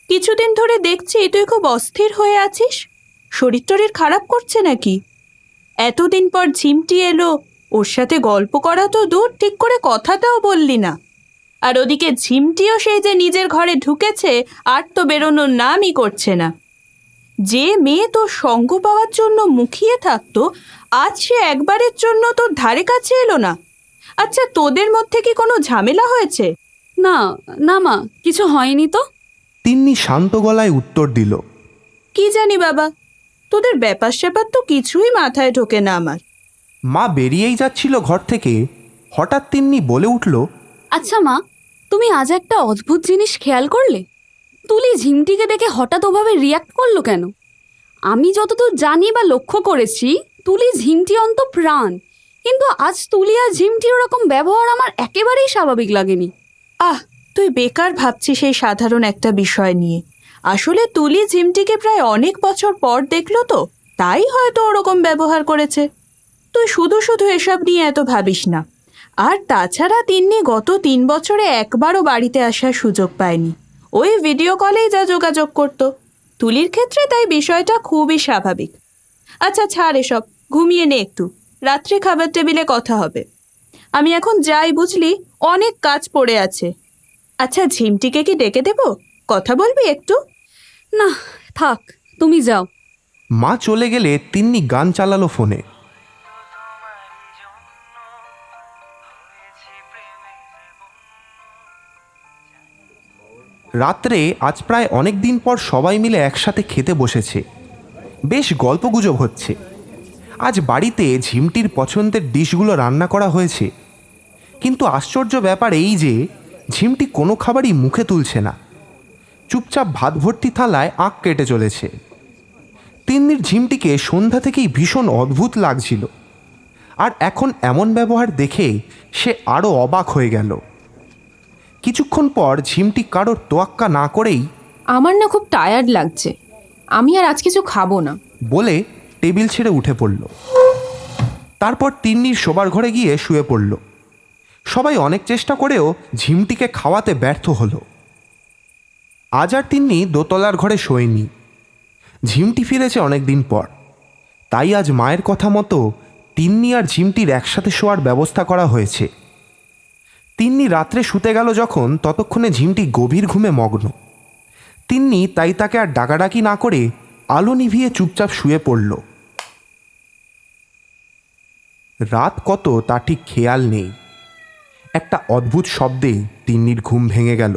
কিছুদিন ধরে দেখছি তুই খুব অস্থির হয়ে আছিস। শরীর টরীর খারাপ করছে নাকি? এতদিন পর ঝিমটি এলো, ওর সাথে গল্প করা তো দূর, ঠিক করে কথাটাও বললি না। আর ওদিকে ঝিমটিও সেই যে নিজের ঘরে ঢুকেছে আর তো বেরোনোর নামই করছে না। যে মেয়ে তোর সঙ্গ পাওয়ার জন্য মুখিয়ে থাকতো, আজ সে একবারের জন্য তোর ধারে কাছে এলো না। আচ্ছা, তোদের মধ্যে কি কোনো ঝামেলা হয়েছে? না না মা, কিছু হয়নি তো। তিন্নি শান্ত গলায় উত্তর দিল। কি জানি বাবা, তোদের ব্যাপার স্যাপার তো কিছুই মাথায় ঢোকে না আমার। মা বেরিয়েই যাচ্ছিল ঘর থেকে, হঠাৎ তিন্নি বলে উঠল, আচ্ছা মা, তুমি আজ একটা অদ্ভুত জিনিস খেয়াল করলে? তুলি ঝিমটিকে দেখে হঠাৎ ওভাবে রিয়াক্ট করলো কেন? আমি যতদূর জানি বা লক্ষ্য করেছি, তুলি ঝিমটি অন্ত প্রাণ, কিন্তু আজ তুলি আর ঝিমটির ওরকম ব্যবহার আমার একেবারেই স্বাভাবিক লাগেনি। তুই বেকার ভাবছিস সেই সাধারণ একটা বিষয় নিয়ে। আসলে তুলি ঝিমটিকে প্রায় অনেক বছর পর দেখলো তো, তাই হয়তো ওরকম ব্যবহার করেছে। তুই শুধু শুধু এসব নিয়ে এত ভাবিস না। আর তাছাড়া তিন্নি গত 3 বছরে একবারও বাড়িতে আসার সুযোগ পায়নি। ওই ভিডিও কলেই যা যোগাযোগ করতো। তুলির ক্ষেত্রে তাই বিষয়টা খুবই স্বাভাবিক। আচ্ছা ছাড় এসব, ঘুমিয়ে নে একটু, রাত্রে খাবার টেবিলে কথা হবে। আমি এখন যাই, বুঝলি, অনেক কাজ পড়ে আছে। আচ্ছা, ঝিমটিকে কি ডেকে দেব? কথা বলবি একটু? না থাক, তুমি যাও। মা চলে গেলে তিন্নি গান চালালো ফোনে। রাত্রে আজ প্রায় অনেক দিন পর সবাই মিলে একসাথে খেতে বসেছে। বেশ গল্পগুজব হচ্ছে। আজ বাড়িতে ঝিমটির পছন্দের ডিশগুলো রান্না করা হয়েছে, কিন্তু আশ্চর্য ব্যাপার এই যে ঝিমটি কোনো খাবারই মুখে তুলছে না। চুপচাপ ভাত ভর্তি থালায় আঁক কেটে চলেছে। তিন্নির ঝিমটিকে সন্ধ্যা থেকেই ভীষণ অদ্ভুত লাগছিল, আর এখন এমন ব্যবহার দেখে সে আরও অবাক হয়ে গেল। কিছুক্ষণ পর ঝিমটি কারোর তোয়াক্কা না করেই, আমার না খুব টায়ার্ড লাগছে, আমি আর আজ কিছু খাবো না বলে টেবিল ছেড়ে উঠে পড়ল। তারপর তিন্নির শোবার ঘরে গিয়ে শুয়ে পড়ল। সবাই অনেক চেষ্টা করেও ঝিমটিকে খাওয়াতে ব্যর্থ হলো। আজ আর তিন্নি দোতলার ঘরে শোয়নি। ঝিমটি ফিরেছে অনেক দিন পর, তাই আজ মায়ের কথা মতো তিন্নি আর ঝিমটির একসাথে শোয়ার ব্যবস্থা করা হয়েছে। তিন্নি রাত্রে শুতে গেল যখন, ততক্ষণে ঝিমটি গভীর ঘুমে মগ্ন। তিন্নি তাই তাকে আর ডাকাডাকি না করে আলো নিভিয়ে চুপচাপ শুয়ে পড়ল। রাত কত তা ঠিক খেয়াল নেই। একটা অদ্ভুত শব্দে তিন্নির ঘুম ভেঙে গেল।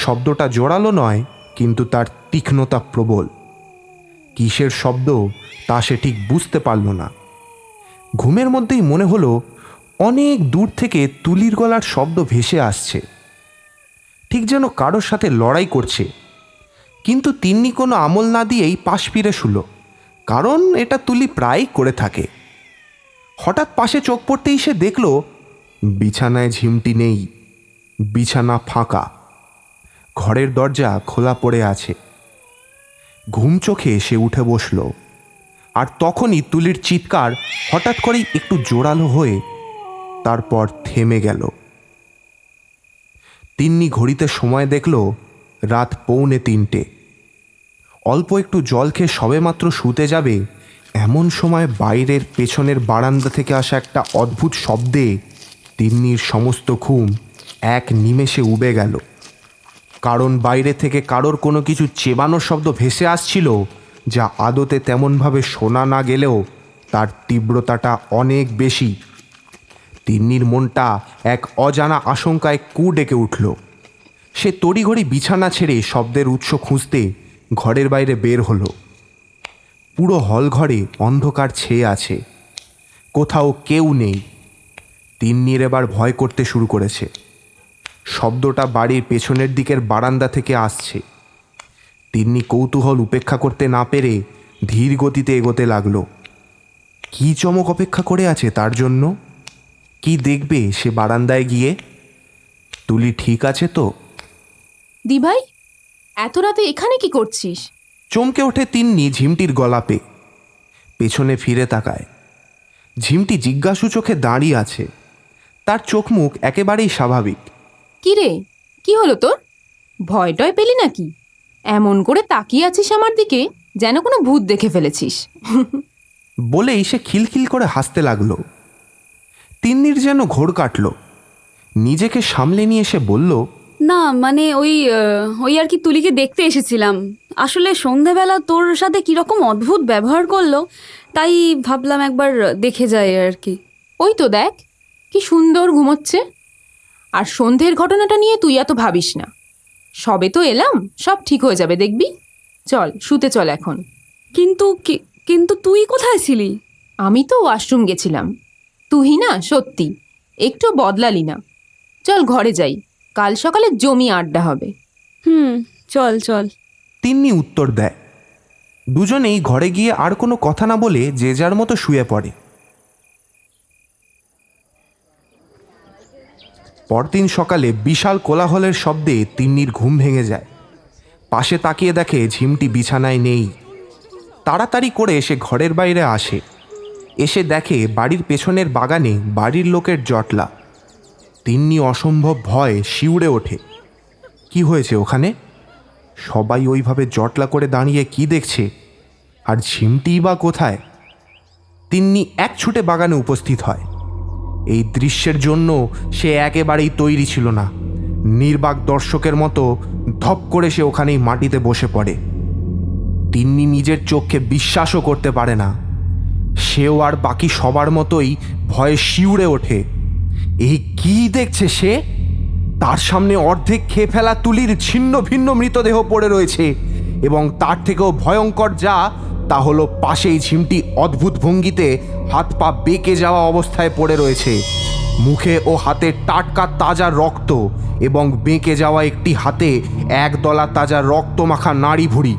শব্দটা জোরালো নয়, কিন্তু তার তীক্ষ্ণতা প্রবল। কিসের শব্দ তা সে ঠিক বুঝতে পারল না। ঘুমের মধ্যেই মনে হলো অনেক দূর থেকে তুলির গলার শব্দ ভেসে আসছে, ঠিক যেন কারোর সাথে লড়াই করছে। কিন্তু তিন্নি কোনো আমল না দিয়েই পাশ ফিরে শুলো, কারণ এটা তুলি প্রায়ই করে থাকে। হঠাৎ পাশে চোখ পড়তেই সে দেখল বিছানায় ঝিমটি নেই, বিছানা ফাঁকা, ঘরের দরজা খোলা পড়ে আছে। ঘুম চোখে সে উঠে বসল, আর তখনই তুলির চিৎকার হঠাৎ করেই একটু জোরালো হয়ে তারপর থেমে গেল। তিন্নি ঘড়িতে সময় দেখল রাত 2:45। অল্প একটু জল খেয়ে সবেমাত্র শুতে যাবে, এমন সময় বাইরের পেছনের বারান্দা থেকে আসা একটা অদ্ভুত শব্দে তিন্নির সমস্ত ঘুম এক নিমেষে উবে গেল। কারণ বাইরে থেকে কারোর কোনো কিছু চেবানোর শব্দ ভেসে আসছিল, যা আদতে তেমনভাবে শোনা না গেলেও তার তীব্রতাটা অনেক বেশি। তিন্নির মনটা এক অজানা আশঙ্কায় কু ডেকে উঠল। সে তড়িঘড়ি বিছানা ছেড়ে শব্দের উৎস খুঁজতে ঘরের বাইরে বের হলো। পুরো হলঘরে অন্ধকার ছেয়ে আছে, কোথাও কেউ নেই। তিন্নির এবার ভয় করতে শুরু করেছে। শব্দটা বাড়ির পেছনের দিকের বারান্দা থেকে আসছে। তিন্নি কৌতূহল উপেক্ষা করতে না পেরে ধীর গতিতে এগোতে লাগলো। কী চমক অপেক্ষা করে আছে তার জন্য? কি দেখবে সে বারান্দায় গিয়ে? তুলি ঠিক আছে তো? দিভাই, এত রাতে এখানে কি করছিস? চমকে ওঠে তিন্নি ঝিমটির গলা পেয়ে। পেছনে ফিরে তাকায়। ঝিমটি জিজ্ঞাসু চোখে দাঁড়িয়ে আছে। তার চোখ মুখ একেবারেই স্বাভাবিক। কি রে, কি হলো তোর? ভয় টয় পেলি নাকি? এমন করে তাকিয়ে আছিস আমার দিকে যেন কোনো ভূত দেখে ফেলেছিস। বলেই সে খিলখিল করে হাসতে লাগলো। তিন্নির যেন ঘোর কাটল। নিজেকে সামলে নিয়ে সে বলল, না মানে ওই আর কি তুলিকে দেখতে এসেছিলাম। আসলে সন্ধেবেলা তোর সাথে কীরকম অদ্ভুত ব্যবহার করলো, তাই ভাবলাম একবার দেখে যাই আর কি। ওই তো দেখ কি সুন্দর ঘুমোচ্ছে। আর সন্ধ্যের ঘটনাটা নিয়ে তুই এত ভাবিস না, সবে তো এলাম, সব ঠিক হয়ে যাবে দেখবি। চল শুতে চল এখন। কিন্তু তুই কোথায় ছিলি? আমি তো ওয়াশরুম গেছিলাম। তুই না সত্যি একটু বদলালি না। চল ঘরে যাই, কাল সকালে জমি আড্ডা হবে। চল চল। তিন্নি উত্তর দেয়। দুজনেই ঘরে গিয়ে আর কোনো কথা না বলে যে যার মতো শুয়ে পড়ে। পরদিন সকালে বিশাল কোলাহলের শব্দে তিন্নির ঘুম ভেঙে যায়। পাশে তাকিয়ে দেখে ঝিমটি বিছানায় নেই। তাড়াতাড়ি করে সে ঘরের বাইরে আসে। এসে দেখে বাড়ির পেছনের বাগানে বাড়ির লোকের জটলা। তিন্নি অসম্ভব ভয়ে শিউরে ওঠে। কি হয়েছে ওখানে? সবাই ওইভাবে জটলা করে দাঁড়িয়ে কি দেখছে? আর ঝিমটিই বা কোথায়? তিন্নি এক ছুটে বাগানে উপস্থিত হয়। এই দৃশ্যের জন্য সে একেবারেই তৈরি ছিল না। নির্বাক দর্শকের মতো ধপ করে সে ওখানেই মাটিতে বসে পড়ে। তিন্নি নিজের চোখকে বিশ্বাসও করতে পারে না। সেও আর বাকি সবার মতোই ভয়ে শিউরে ওঠে। এই কি দেখছে সে? তার সামনে অর্ধেক খেয়ে ফেলা তুলির ছিন্ন ভিন্ন মৃতদেহ পড়ে রয়েছে, এবং তার থেকেও ভয়ঙ্কর যা তা হলো পাশেই ঝিমটি অদ্ভুত ভঙ্গিতে হাত পা বেঁকে যাওয়া অবস্থায় পড়ে রয়েছে। মুখে ও হাতে টাটকা তাজা রক্ত, এবং বেঁকে যাওয়া একটি হাতে একদলা তাজা রক্ত মাখা নাড়ি ভুড়ি।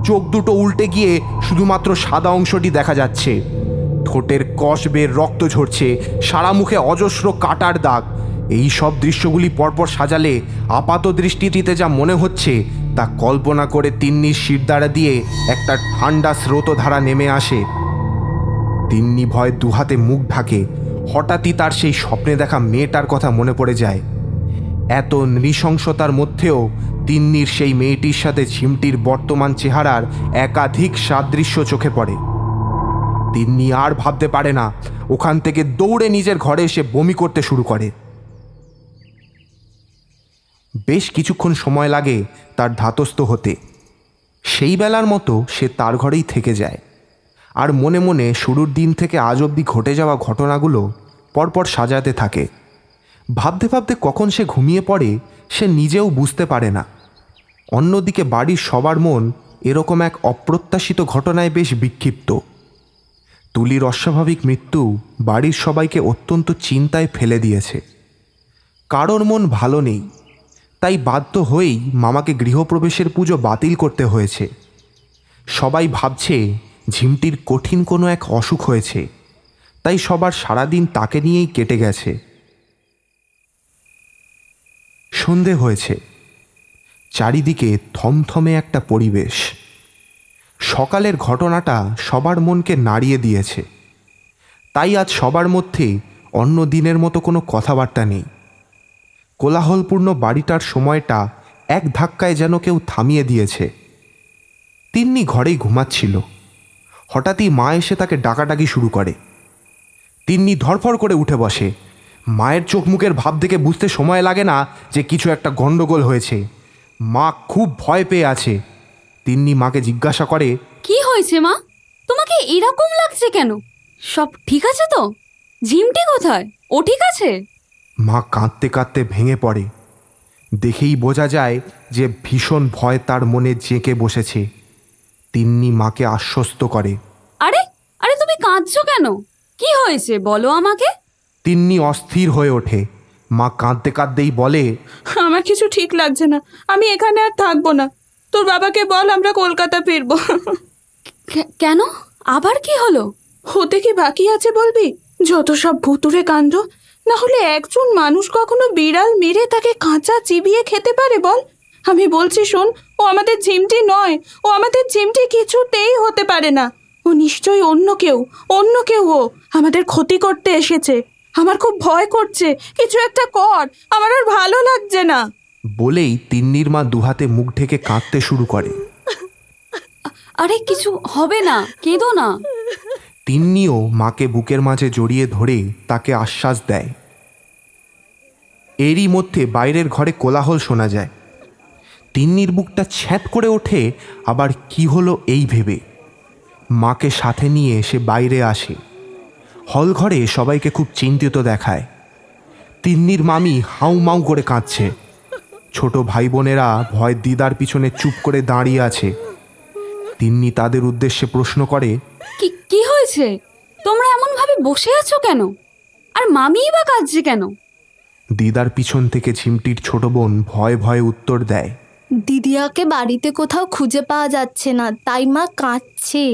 চোখ দুটো উল্টে গিয়ে শুধুমাত্র সাদা অংশটি দেখা যাচ্ছে। ঠোঁটের কষ বেয়ে রক্ত ঝরছে, সারা মুখে অজস্র কাটার দাগ। এই সব দৃশ্যগুলি পরপর সাজালে আপাত দৃষ্টিতে যা মনে হচ্ছে তা কল্পনা করে তিন্নির শিরদাঁড়া দিয়ে একটা ঠান্ডা স্রোতধারা নেমে আসে। তিন্নি ভয় দুহাতে মুখ ঢাকে। হঠাৎই তার সেই স্বপ্নে দেখা মেয়েটার কথা মনে পড়ে যায়। এত নৃশংসতার মধ্যেও তিন্নির সেই মেয়েটির সাথে ঝিমটির বর্তমান চেহারার একাধিক সাদৃশ্য চোখে পড়ে। তিন্নি আর ভাবতে পারে না। ওখান থেকে দৌড়ে নিজের ঘরে এসে বমি করতে শুরু করে। বেশ কিছুক্ষণ সময় লাগে তার ধাতস্থ হতে। সেই বেলার মতো সে তার ঘরেই থেকে যায়, আর মনে মনে শুরুর দিন থেকে আজ অবধি ঘটে যাওয়া ঘটনাগুলো পরপর সাজাতে থাকে। ভাবতে ভাবতে কখন সে ঘুমিয়ে পড়ে সে নিজেও বুঝতে পারে না। অন্যদিকে বাড়ির সবার মন এরকম এক অপ্রত্যাশিত ঘটনায় বেশ বিক্ষিপ্ত। তুলির অস্বাভাবিক মৃত্যু বাড়ির সবাইকে অত্যন্ত চিন্তায় ফেলে দিয়েছে। কারোর মন ভালো নেই, তাই বাধ্য হয়েই মামাকে গৃহপ্রবেশের পুজো বাতিল করতে হয়েছে। সবাই ভাবছে ঝিমটির কঠিন কোনো এক অসুখ হয়েছে, তাই সবার সারাদিন তাকে নিয়েই কেটে গেছে। সন্ধে হয়েছে, চারিদিকে থমথমে একটা পরিবেশ। সকালের ঘটনাটা সবার মনকে নাড়িয়ে দিয়েছে, তাই আজ সবার মধ্যে অন্য দিনের মতো কোনো কথাবার্তা নেই। কোলাহলপূর্ণ বাড়িটার সময়টা এক ধাক্কায় যেন কেউ থামিয়ে দিয়েছে। তিন্নি ঘরেই ঘুমাচ্ছিল। হঠাৎই মা এসে তাকে ডাকাডাকি শুরু করে। তিন্নি ধড়ফড় করে উঠে বসে। মায়ের চোখ মুখের ভাব দেখে বুঝতে সময় লাগে না যে কিছু একটা গণ্ডগোল হয়েছে। মা খুব ভয় পেয়ে আছে। তিন্নি মাকে জিজ্ঞাসা করে, কি হয়েছে মা? তোমাকে এরকম লাগছে কেন? সব ঠিক আছে তো? ঝিমটি কোথায়? ও ঠিক আছে? মা কাঁদতে কাঁদতে ভেঙে পড়ে। দেখেই বোঝা যায় যে ভীষণ ভয় তার মনে জেঁকে বসেছে। তিন্নি মাকে আশ্বস্ত করে। আরে আরে তুমি কাঁদছো কেন? কি হয়েছে বলো আমাকে। তিন্নি অস্থির হয়ে ওঠে। মা কাঁদতে কাঁদতেই বলে, আমার কিছু ঠিক লাগছে না, আমি এখানে আর থাকবো না। তোর বাবাকে বল আমরা কলকাতা ফিরবো। কেন? আবার কি হলো? হতে কি বাকি আছে বলবি? যত সব ভুতুরে কাণ্ড। না হলে একজন মানুষ কখনো বিড়াল মেরে তাকে কাঁচা চিবিয়ে খেতে পারে বল? আমি বলছি শোন, ও আমাদের ঝিমটি নয়, ও আমাদের ঝিমটি কিছুতেই হতে পারে না। ও নিশ্চয়ই অন্য কেউ ও আমাদের ক্ষতি করতে এসেছে। আমার খুব ভয় করছে, কিছু একটা কর, আমার আর ভালো লাগছে না। বলেই তিন্নির মা দুহাতে মুখ ঢেকে কাঁদতে শুরু করে। আরে কিছু হবে না, কেঁদো না। তিন্নিও মাকে বুকের মাঝে জড়িয়ে ধরে তাকে আশ্বাস দেয়। এরই মধ্যে বাইরের ঘরে কোলাহল শোনা যায়। তিন্নির বুকটা ছ্যাঁত করে ওঠে, আবার কি হলো এই ভেবে। মাকে সাথে নিয়ে সে বাইরে আসে। হল ঘরে সবাইকে খুব চিন্তিত দেখায়। তিন্নির মামি হাউমাউ করে কাঁদছে। ছোট ভাই বোনেরা ভয় দিদার পিছনে চুপ করে দাঁড়িয়ে আছে। তিন্নি তাদের উদ্দেশ্যে প্রশ্ন করে, কি কি হয়েছে? তোমরা এমন ভাবে বসে আছো কেন? আর মামিই বা কাঁদছে কেন? দিদার পিছন থেকে ঝিমটির ছোট বোন ভয়ে ভয়ে উত্তর দেয়, দিদিয়াকে বাড়িতে কোথাও খুঁজে পাওয়া যাচ্ছে না, তাই মা কাঁদছে।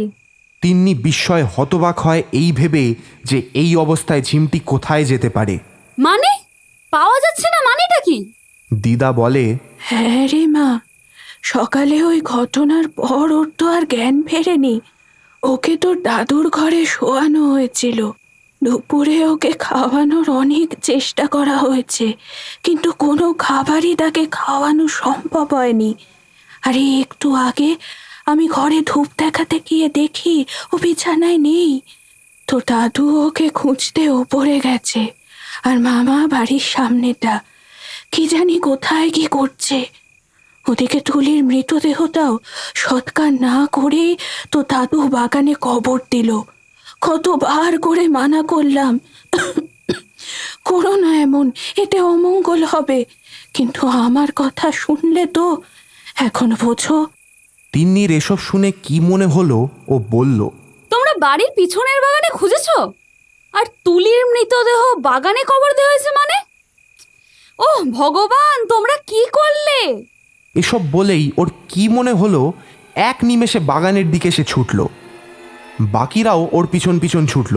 তিন্নি বিস্ময়ে হতবাক হয় এই ভেবে যে এই অবস্থায় ঝিমটি কোথায় যেতে পারে। মানে পাওয়া যাচ্ছে না মানেটা কি? দিদা বলে, হ্যাঁ রে মা, সকালে ওই ঘটনার পর ওর তো আর জ্ঞান ফেরেনি। ওকে তোর দাদুর ঘরে শোয়ানো হয়েছিল। দুপুরে ওকে খাওয়ানোর অনেক চেষ্টা করা হয়েছে, কিন্তু কোনো খাবারই তাকে খাওয়ানো সম্ভব হয়নি। আরে একটু আগে আমি ঘরে ধূপ দেখাতে গিয়ে দেখি ও বিছানায় নেই। তো দাদু ওকে খুঁজতে ওপরে গেছে, আর মামা বাড়ির সামনেটা কি জানি কোথায় কি করছে। ওদিকে তুলির মৃতদেহটাও সৎকার না করেই তো দাদু বাগানে কবর দিল। কতবার করে মানা করলাম, করো না এমন, এতে অমঙ্গল হবে, কিন্তু আমার কথা শুনলে তো। এখন বোঝো। তিন্নির এসব শুনে কি মনে হলো ও বলল, তোমরা বাড়ির পিছনের বাগানে খুঁজেছো, আর তুলির মৃতদেহ বাগানে কবর দেওয়া হয়েছে মানে? ওহ ভগবান, তোমরা কি করলে? এসব বলেই ওর কি মনে হলো এক নিমেষে বাগানের দিকে সে ছুটল। বাকিরাও ওর পিছন পিছন ছুটল।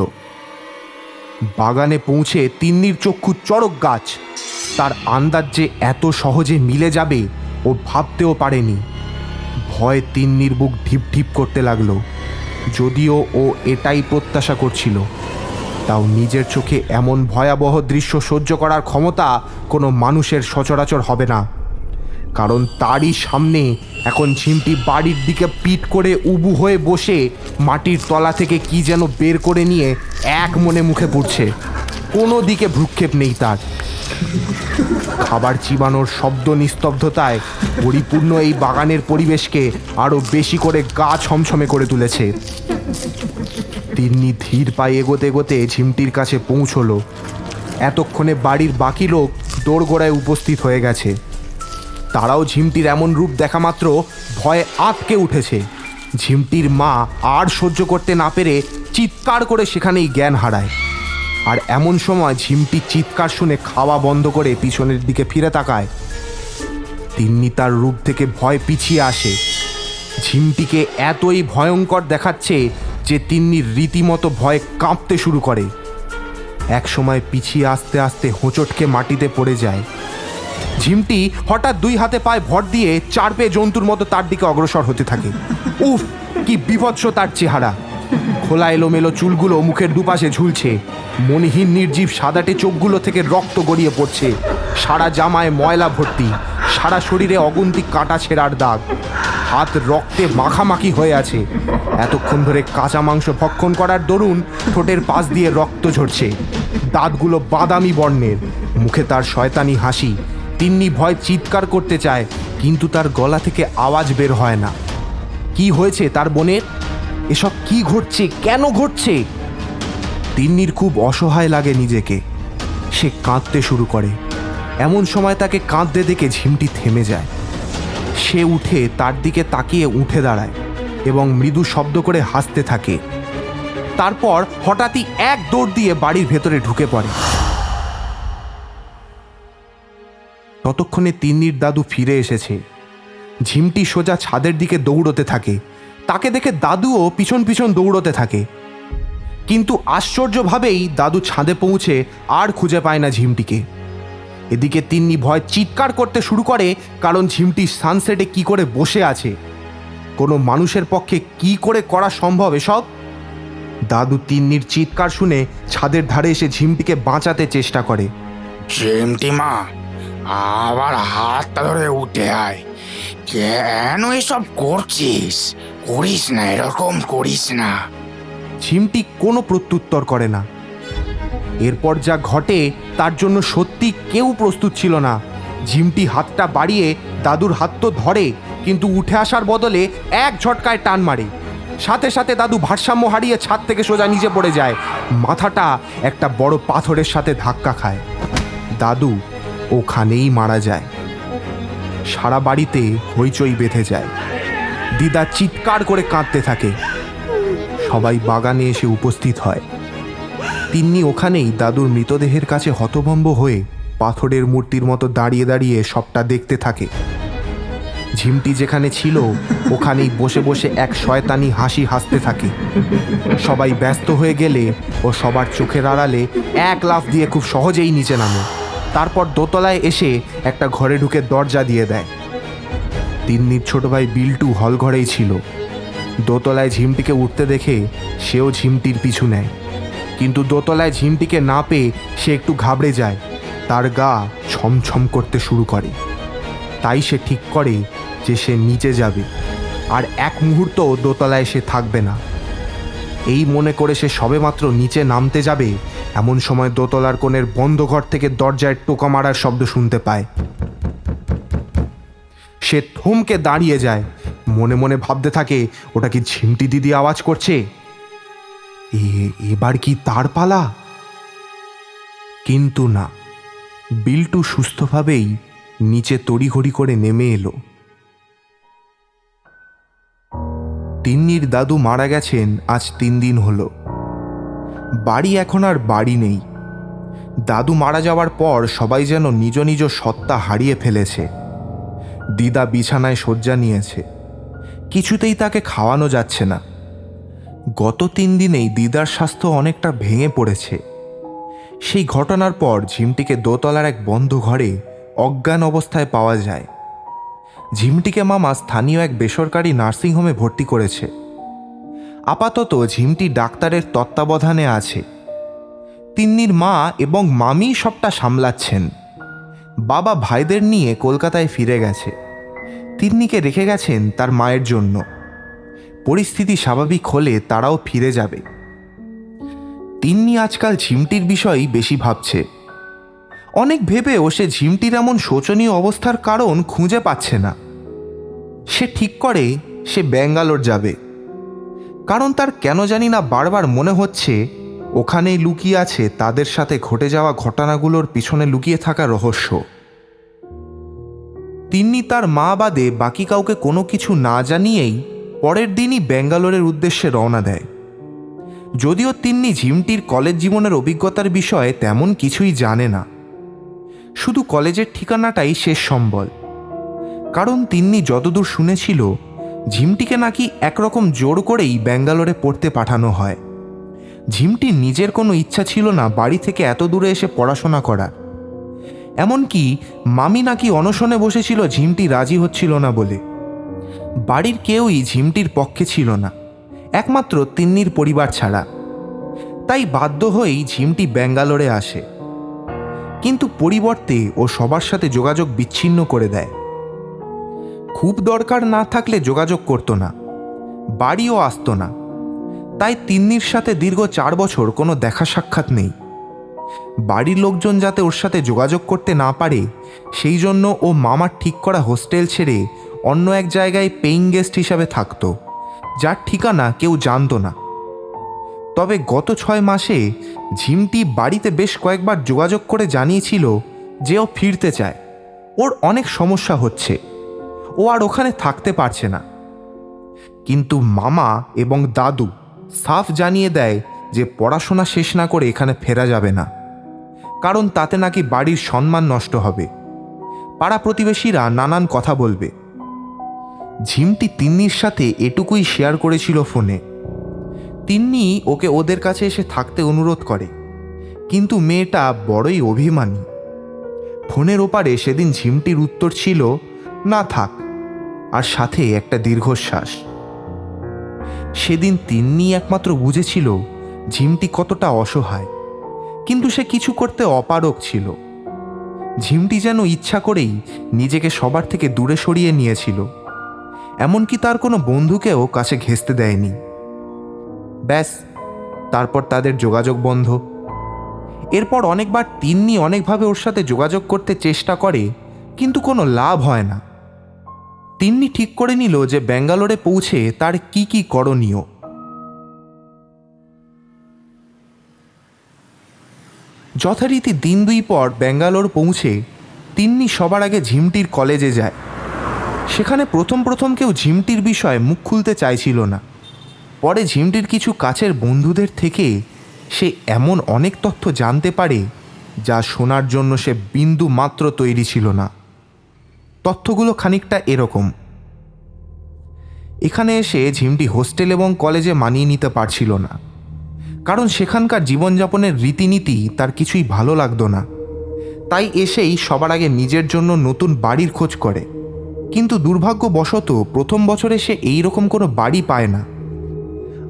বাগানে পৌঁছে তিন্নির চক্ষু চড়ক গাছ। তার আন্দাজ যে এত সহজে মিলে যাবে ও ভাবতেও পারেনি। ভয়ে তিন্নির বুক ঢিপ ঢিপ করতে লাগলো, যদিও ও এটাই প্রত্যাশা করছিল। তাও নিজের চোখে এমন ভয়াবহ দৃশ্য সহ্য করার ক্ষমতা কোনো মানুষের সচরাচর হবে না, কারণ তারই সামনে এখন ঝিমটি বাড়ির দিকে পিঠ করে উবু হয়ে বসে মাটির তলা থেকে কি যেন বের করে নিয়ে এক মনে মুখে পুড়ছে। কোনো দিকে ভ্রুক্ষেপ নেই তার। খাবার চিবানোর শব্দ নিস্তব্ধতায় পরিপূর্ণ এই বাগানের পরিবেশকে আরও বেশি করে গা ছমছমে করে তুলেছে। তিন্নি ধীর পায়ে এগোতে এগোতে ঝিমটির কাছে পৌঁছলো। এতক্ষণে বাড়ির বাকি লোক দোরগোড়ায় উপস্থিত হয়ে গেছে। তারাও ঝিমটির এমন রূপ দেখা মাত্র ভয়ে আঁতকে উঠেছে। ঝিমটির মা আর সহ্য করতে না পেরে চিৎকার করে সেখানেই জ্ঞান হারায়। আর এমন সময় ঝিমটি চিৎকার শুনে খাওয়া বন্ধ করে পিছনের দিকে ফিরে তাকায়। তিন্নি তার রূপ থেকে ভয় পিছিয়ে আসে। ঝিমটিকে এতই ভয়ঙ্কর দেখাচ্ছে যে তিন্নির রীতিমতো ভয়ে কাঁপতে শুরু করে। এক সময় পিছিয়ে আস্তে আস্তে হোঁচটকে মাটিতে পড়ে যায়। ঝিমটি হঠাৎ দুই হাতে পায়ে ভর দিয়ে চার পেয়ে জন্তুর মতো তার দিকে অগ্রসর হতে থাকে। উফ, কি বিভৎস তার চেহারা! খোলা এলোমেলো চুলগুলো মুখের দুপাশে ঝুলছে। মণিহীন নির্জীব সাদাটে চোখগুলো থেকে রক্ত গড়িয়ে পড়ছে। সারা জামায় ময়লা ভর্তি, সারা শরীরে অগুন্তি কাটা ছেঁড়ার দাগ। হাত রক্তে মাখামাখি হয়ে আছে। এতক্ষণ ধরে কাঁচা মাংস ভক্ষণ করার দরুন ঠোঁটের পাশ দিয়ে রক্ত ঝরছে। দাঁতগুলো বাদামি বর্ণের। মুখে তার শয়তানি হাসি। তিন্নি ভয় চিৎকার করতে চায়, কিন্তু তার গলা থেকে আওয়াজ বের হয় না। কি হয়েছে তার বোনের? এসব কি ঘটছে? কেন ঘটছে? তিন্নির খুব অসহায় লাগে নিজেকে। সে কাঁদতে শুরু করে। এমন সময় তাকে কাঁদতে দেখে ঝিমটি থেমে যায়। সে উঠে তার দিকে তাকিয়ে উঠে দাঁড়ায় এবং মৃদু শব্দ করে হাসতে থাকে। তারপর হঠাৎই এক দৌড় দিয়ে বাড়ির ভেতরে ঢুকে পড়ে। ততক্ষণে তিন্নির দাদু ফিরে এসেছে। ঝিমটি সোজা ছাদের দিকে দৌড়তে থাকে। তাকে দেখে দাদুও পিছন পিছন দৌড়তে থাকে, কিন্তু আশ্চর্যভাবেই দাদু ছাদে পৌঁছে আর খুঁজে পায় না ঝিমটিকে। এদিকে তিন্নি ভয় চিৎকার করতে শুরু করে, কারণ ঝিমটি সানসেটে কি করে বসে আছে। কোনো মানুষের পক্ষে কি করে করা সম্ভব এসব? দাদু তিন্নির চিৎকার শুনে ছাদের ধারে এসে ঝিমটিকে বাঁচাতে চেষ্টা করে। ঝিমটি মা, আবার হাতটা ধরে উঠে আয়। কেন এসব করছিস? করিস না, এরকম করিস না। ঝিমটি কোনো প্রত্যুত্তর করে না। এরপর যা ঘটে তার জন্য সত্যি কেউ প্রস্তুত ছিল না। ঝিমটি হাতটা বাড়িয়ে দাদুর হাত তো ধরে, কিন্তু উঠে আসার বদলে এক ঝটকায় টান মারে। সাথে সাথে দাদু ভারসাম্য হারিয়ে ছাদ থেকে সোজা নিচে পড়ে যায়। মাথাটা একটা বড় পাথরের সাথে ধাক্কা খায়। দাদু ওখানেই মারা যায়। সারা বাড়িতে হইচই বেঁধে যায়। দিদা চিৎকার করে কাঁদতে থাকে। সবাই বাগানে এসে উপস্থিত হয়। তিন্নি ওখানেই দাদুর মৃতদেহের কাছে হতভম্ব হয়ে পাথরের মূর্তির মতো দাঁড়িয়ে দাঁড়িয়ে সবটা দেখতে থাকে। ঝিমটি যেখানে ছিল ওখানেই বসে বসে এক শয়তানি হাসি হাসতে থাকে। সবাই ব্যস্ত হয়ে গেলে ও সবার চোখের আড়ালে এক লাফ দিয়ে খুব সহজেই নিচে নামে। তারপর দোতলায় এসে একটা ঘরে ঢুকে দরজা দিয়ে দেয়। তিন্নির ছোট ভাই বিল্টু হল ঘরেই ছিল। দোতলায় ঝিমটিকে উঠতে দেখে সেও ঝিমটির পিছু নেয়, কিন্তু দোতলায় ঝিমটিকে না পেয়ে সে একটু ঘাবড়ে যায়। তার গা ছমছম করতে শুরু করে। তাই সে ঠিক করে যে সে নিচে যাবে, আর এক মুহূর্ত দোতলায় সে থাকবে না। এই মনে করে সে সবেমাত্র নিচে নামতে যাবে, এমন সময় দোতলার কোণের বন্ধ ঘর থেকে দরজায় টোকা মারার শব্দ শুনতে পায়। সে থমকে দাঁড়িয়ে যায়। মনে মনে ভাবতে থাকে, ওটা কি ঝিমটি দিদি আওয়াজ করছে? এবার কি তার পালা? কিন্তু না, বিল্টু সুস্থভাবেই নিচে তড়িঘড়ি করে নেমে এলো। তিন্নির দাদু মারা গেছেন আজ 3 দিন হলো। বাড়ি এখন আর বাড়ি নেই। দাদু মারা যাওয়ার পর সবাই যেন নিজ নিজ সত্তা হারিয়ে ফেলেছে। দিদা বিছানায় শয্যা নিয়েছে, কিছুতেই তাকে খাওয়ানো যাচ্ছে না। গত 3 দিনেই দিদার স্বাস্থ্য অনেকটা ভেঙে পড়েছে। সেই ঘটনার পর ঝিমটিকে দোতলার এক বন্ধ ঘরে অজ্ঞান অবস্থায় পাওয়া যায়। ঝিমটিকে মামা স্থানীয় এক বেসরকারি নার্সিংহোমে ভর্তি করেছে। আপাতত ঝিমটি ডাক্তারের তত্ত্বাবধানে আছে। তিন্নির মা এবং মামি সবটা সামলাচ্ছেন। বাবা ভাইদের নিয়ে কলকাতায় ফিরে গেছে। তিন্নিকে রেখে গেছেন তার মায়ের জন্য। পরিস্থিতি স্বাভাবিক হলে তারাও ফিরে যাবে। তিন্নি আজকাল ঝিমটির বিষয়ই বেশি ভাবছে। অনেক ভেবেও সে ঝিমটির এমন শোচনীয় অবস্থার কারণ খুঁজে পাচ্ছে না। সে ঠিক করে সে ব্যাঙ্গালোর যাবে, কারণ তার কেন জানি না বারবার মনে হচ্ছে ওখানেই লুকিয়ে আছে তাদের সাথে ঘটে যাওয়া ঘটনাগুলোর পিছনে লুকিয়ে থাকা রহস্য। তিন্নি তার মা বাদে বাকি কাউকে কোনো কিছু না জানিয়েই পরের দিনই ব্যাঙ্গালোরের উদ্দেশ্যে রওনা দেয়। যদিও তিন্নি ঝিমটির কলেজ জীবনের অভিজ্ঞতার বিষয়ে তেমন কিছুই জানে না, শুধু কলেজের ঠিকানাটাই শেষ সম্বল। কারণ তিন্নি যতদূর শুনেছিল, ঝিমটিকে নাকি একরকম জোর করেই ব্যাঙ্গালোরে পড়তে পাঠানো হয়। ঝিমটির নিজের কোনো ইচ্ছা ছিল না বাড়ি থেকে এত দূরে এসে পড়াশোনা করার। এমনকি মামি নাকি অনশনে বসেছিল ঝিমটি রাজি হচ্ছিল না বলে। বাড়ির কেউই ঝিমটির পক্ষে ছিল না, একমাত্র তিন্নির পরিবার ছাড়া। তাই বাধ্য হয়েই ঝিমটি ব্যাঙ্গালোরে আসে। কিন্তু পরিবর্তে ও সবার সাথে যোগাযোগ বিচ্ছিন্ন করে দেয়। খুব দরকার না থাকলে যোগাযোগ করতো না, বাড়িও আসতো না। তাই তিন্নির সাথে দীর্ঘ 4 বছর কোনো দেখা সাক্ষাৎ নেই। বাড়ির লোকজন যাতে ওর সাথে যোগাযোগ করতে না পারে, সেই জন্য ও মামার ঠিক করা হোস্টেল ছেড়ে অন্য এক জায়গায় পেইং গেস্ট হিসাবে থাকতো, যার ঠিকানা কেউ জানতো না। তবে গত 6 মাসে ঝিমটি বাড়িতে বেশ কয়েকবার যোগাযোগ করে জানিয়েছিল যে ও ফিরতে চায়। ওর অনেক সমস্যা হচ্ছে, ও আর ওখানে থাকতে পারছে না। কিন্তু মামা এবং দাদু সাফ জানিয়ে দেয় যে পড়াশোনা শেষ না করে এখানে ফেরা যাবে না, কারণ তাতে নাকি বাড়ির সম্মান নষ্ট হবে। পাড়া প্রতিবেশীরা নানান কথা বলবে। ঝিমটি তিন্নির সাথে এটুকুই শেয়ার করেছিল ফোনে। তিন্নি ওকে ওদের কাছে এসে থাকতে অনুরোধ করে, কিন্তু মেয়েটা বড়ই অভিমানী। ফোনের ওপারে সেদিন ঝিমটির উত্তর ছিল না থাক, আর সাথে একটা দীর্ঘশ্বাস। সেদিন তিন্নি একমাত্র বুঝেছিল ঝিমটি কতটা অসহায়, কিন্তু সে কিছু করতে অপারগ ছিল। ঝিমটি যেন ইচ্ছা করেই নিজেকে সবার থেকে দূরে সরিয়ে নিয়েছিল, এমনকি তার কোনো বন্ধুকেও কাছে ঘেঁষতে দেয়নি। ব্যাস, তারপর তাদের যোগাযোগ বন্ধ। এরপর অনেকবার তিন্নি অনেকভাবে ওর সাথে যোগাযোগ করতে চেষ্টা করে, কিন্তু কোনো লাভ হয় না। তিন্নি ঠিক করে নিল যে ব্যাঙ্গালোরে পৌঁছে তার কি কি করণীয়। যথারীতি দিন 2 পর ব্যাঙ্গালোর পৌঁছে তিন্নি সবার আগে ঝিমটির কলেজে যায়। সেখানে প্রথম কেউ ঝিমটির বিষয়ে মুখ খুলতে চাইছিল না। পরে ঝিমটির কিছু কাছের বন্ধুদের থেকে সে এমন অনেক তথ্য জানতে পারে যা শোনার জন্য সে বিন্দু মাত্র তৈরি ছিল না। তথ্যগুলো খানিকটা এরকম। এখানে এসে ঝিমটি হোস্টেল এবং কলেজে মানিয়ে নিতে পারছিল না, কারণ সেখানকার জীবনযাপনের রীতিনীতি তার কিছুই ভালো লাগতো না। তাই এসেই সবার আগে নিজের জন্য নতুন বাড়ির খোঁজ করে, কিন্তু দুর্ভাগ্যবশত প্রথম বছরে সে এইরকম কোনো বাড়ি পায় না।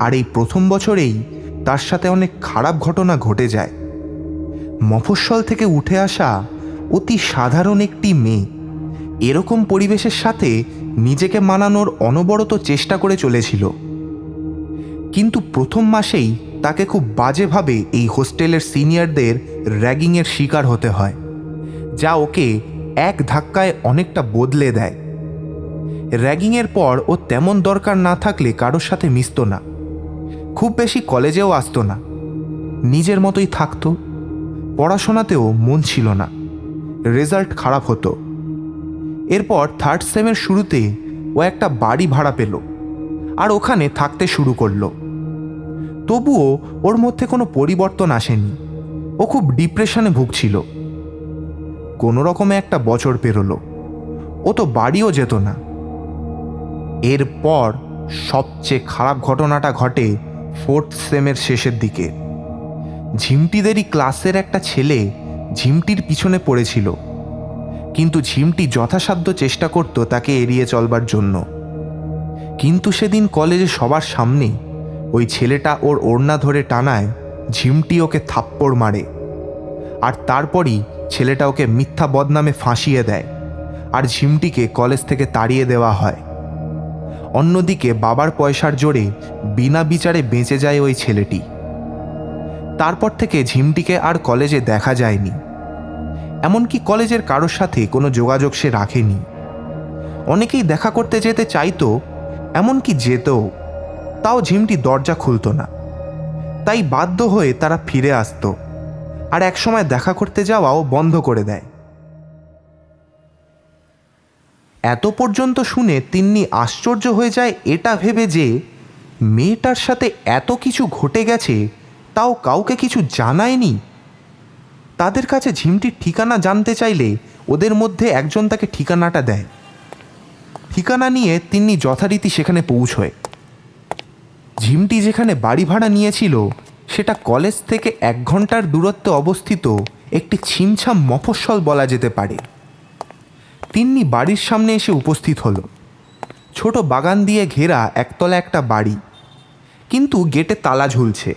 আর এই প্রথম বছরেই তার সাথে অনেক খারাপ ঘটনা ঘটে যায়। মফস্বল থেকে উঠে আসা অতি সাধারণ একটি মেয়ে এরকম পরিবেশের সাথে নিজেকে মানানোর অনবরত চেষ্টা করে চলেছিল, কিন্তু প্রথম মাসেই তাকে খুব বাজেভাবে এই হোস্টেলের সিনিয়রদের র্যাগিংয়ের শিকার হতে হয়, যা ওকে এক ধাক্কায় অনেকটা বদলে দেয়। র্যাগিংয়ের পর ও তেমন দরকার না থাকলে কারোর সাথে মিশত না, খুব বেশি কলেজেও আসতো না, নিজের মতোই থাকতো। পড়াশোনাতেও মন ছিল না, রেজাল্ট খারাপ হতো। এরপর 3rd সেমের শুরুতে ও একটা বাড়ি ভাড়া পেল আর ওখানে থাকতে শুরু করলো। তবুও ওর মধ্যে কোনো পরিবর্তন আসেনি, ও খুব ডিপ্রেশনে ভুগছিল। কোনো রকমে একটা বছর পেরোলো, ও তো বাড়িও যেত না। এরপর সবচেয়ে খারাপ ঘটনাটা ঘটে 4th সেমের শেষের দিকে। ঝিমটিদেরই ক্লাসের একটা ছেলে ঝিমটির পিছনে পড়েছিল, কিন্তু ঝিমটি যথাসাধ্য চেষ্টা করত তাকে এড়িয়ে চলবার জন্য। কিন্তু সেদিন কলেজে সবার সামনে ওই ছেলেটা ওর ওড়না ধরে টানায় ঝিমটি ওকে থাপ্পড় মারে, আর তারপরই ছেলেটা ওকে মিথ্যা বদনামে ফাঁসিয়ে দেয় আর ঝিমটিকে কলেজ থেকে তাড়িয়ে দেওয়া হয়। অন্যদিকে বাবার পয়সার জোরে বিনা বিচারে বেঁচে যায় ওই ছেলেটি। তারপর থেকে ঝিমটিকে আর কলেজে দেখা যায়নি, এমনকি কলেজের কারোর সাথে কোনো যোগাযোগ সে রাখেনি। অনেকেই দেখা করতে যেতে চাইতো, এমনকি যেতও, তাও ঝিমটি দরজা খুলত না। তাই বাধ্য হয়ে তারা ফিরে আসতো আর একসময় দেখা করতে যাওয়াও বন্ধ করে দেয়। এত পর্যন্ত শুনে তিন্নি আশ্চর্য হয়ে যায় এটা ভেবে যে মেয়েটার সাথে এত কিছু ঘটে গেছে, তাও কাউকে কিছু জানায়নি। তাদের কাছে ঝিমটির ঠিকানা জানতে চাইলে ওদের মধ্যে একজন তাকে ঠিকানাটা দেয়। ঠিকানা নিয়ে তিন্নি যথারীতি সেখানে পৌঁছয়। ঝিমটি যেখানে বাড়ি ভাড়া নিয়েছিল সেটা কলেজ থেকে 1 ঘন্টার দূরত্বে অবস্থিত একটি ছিমছাম মফস্বল বলা যেতে পারে। তিন্নি বাড়ির সামনে এসে উপস্থিত হলো। ছোট বাগান দিয়ে ঘেরা একতলা একটা বাড়ি, কিন্তু গেটে তালা ঝুলছে।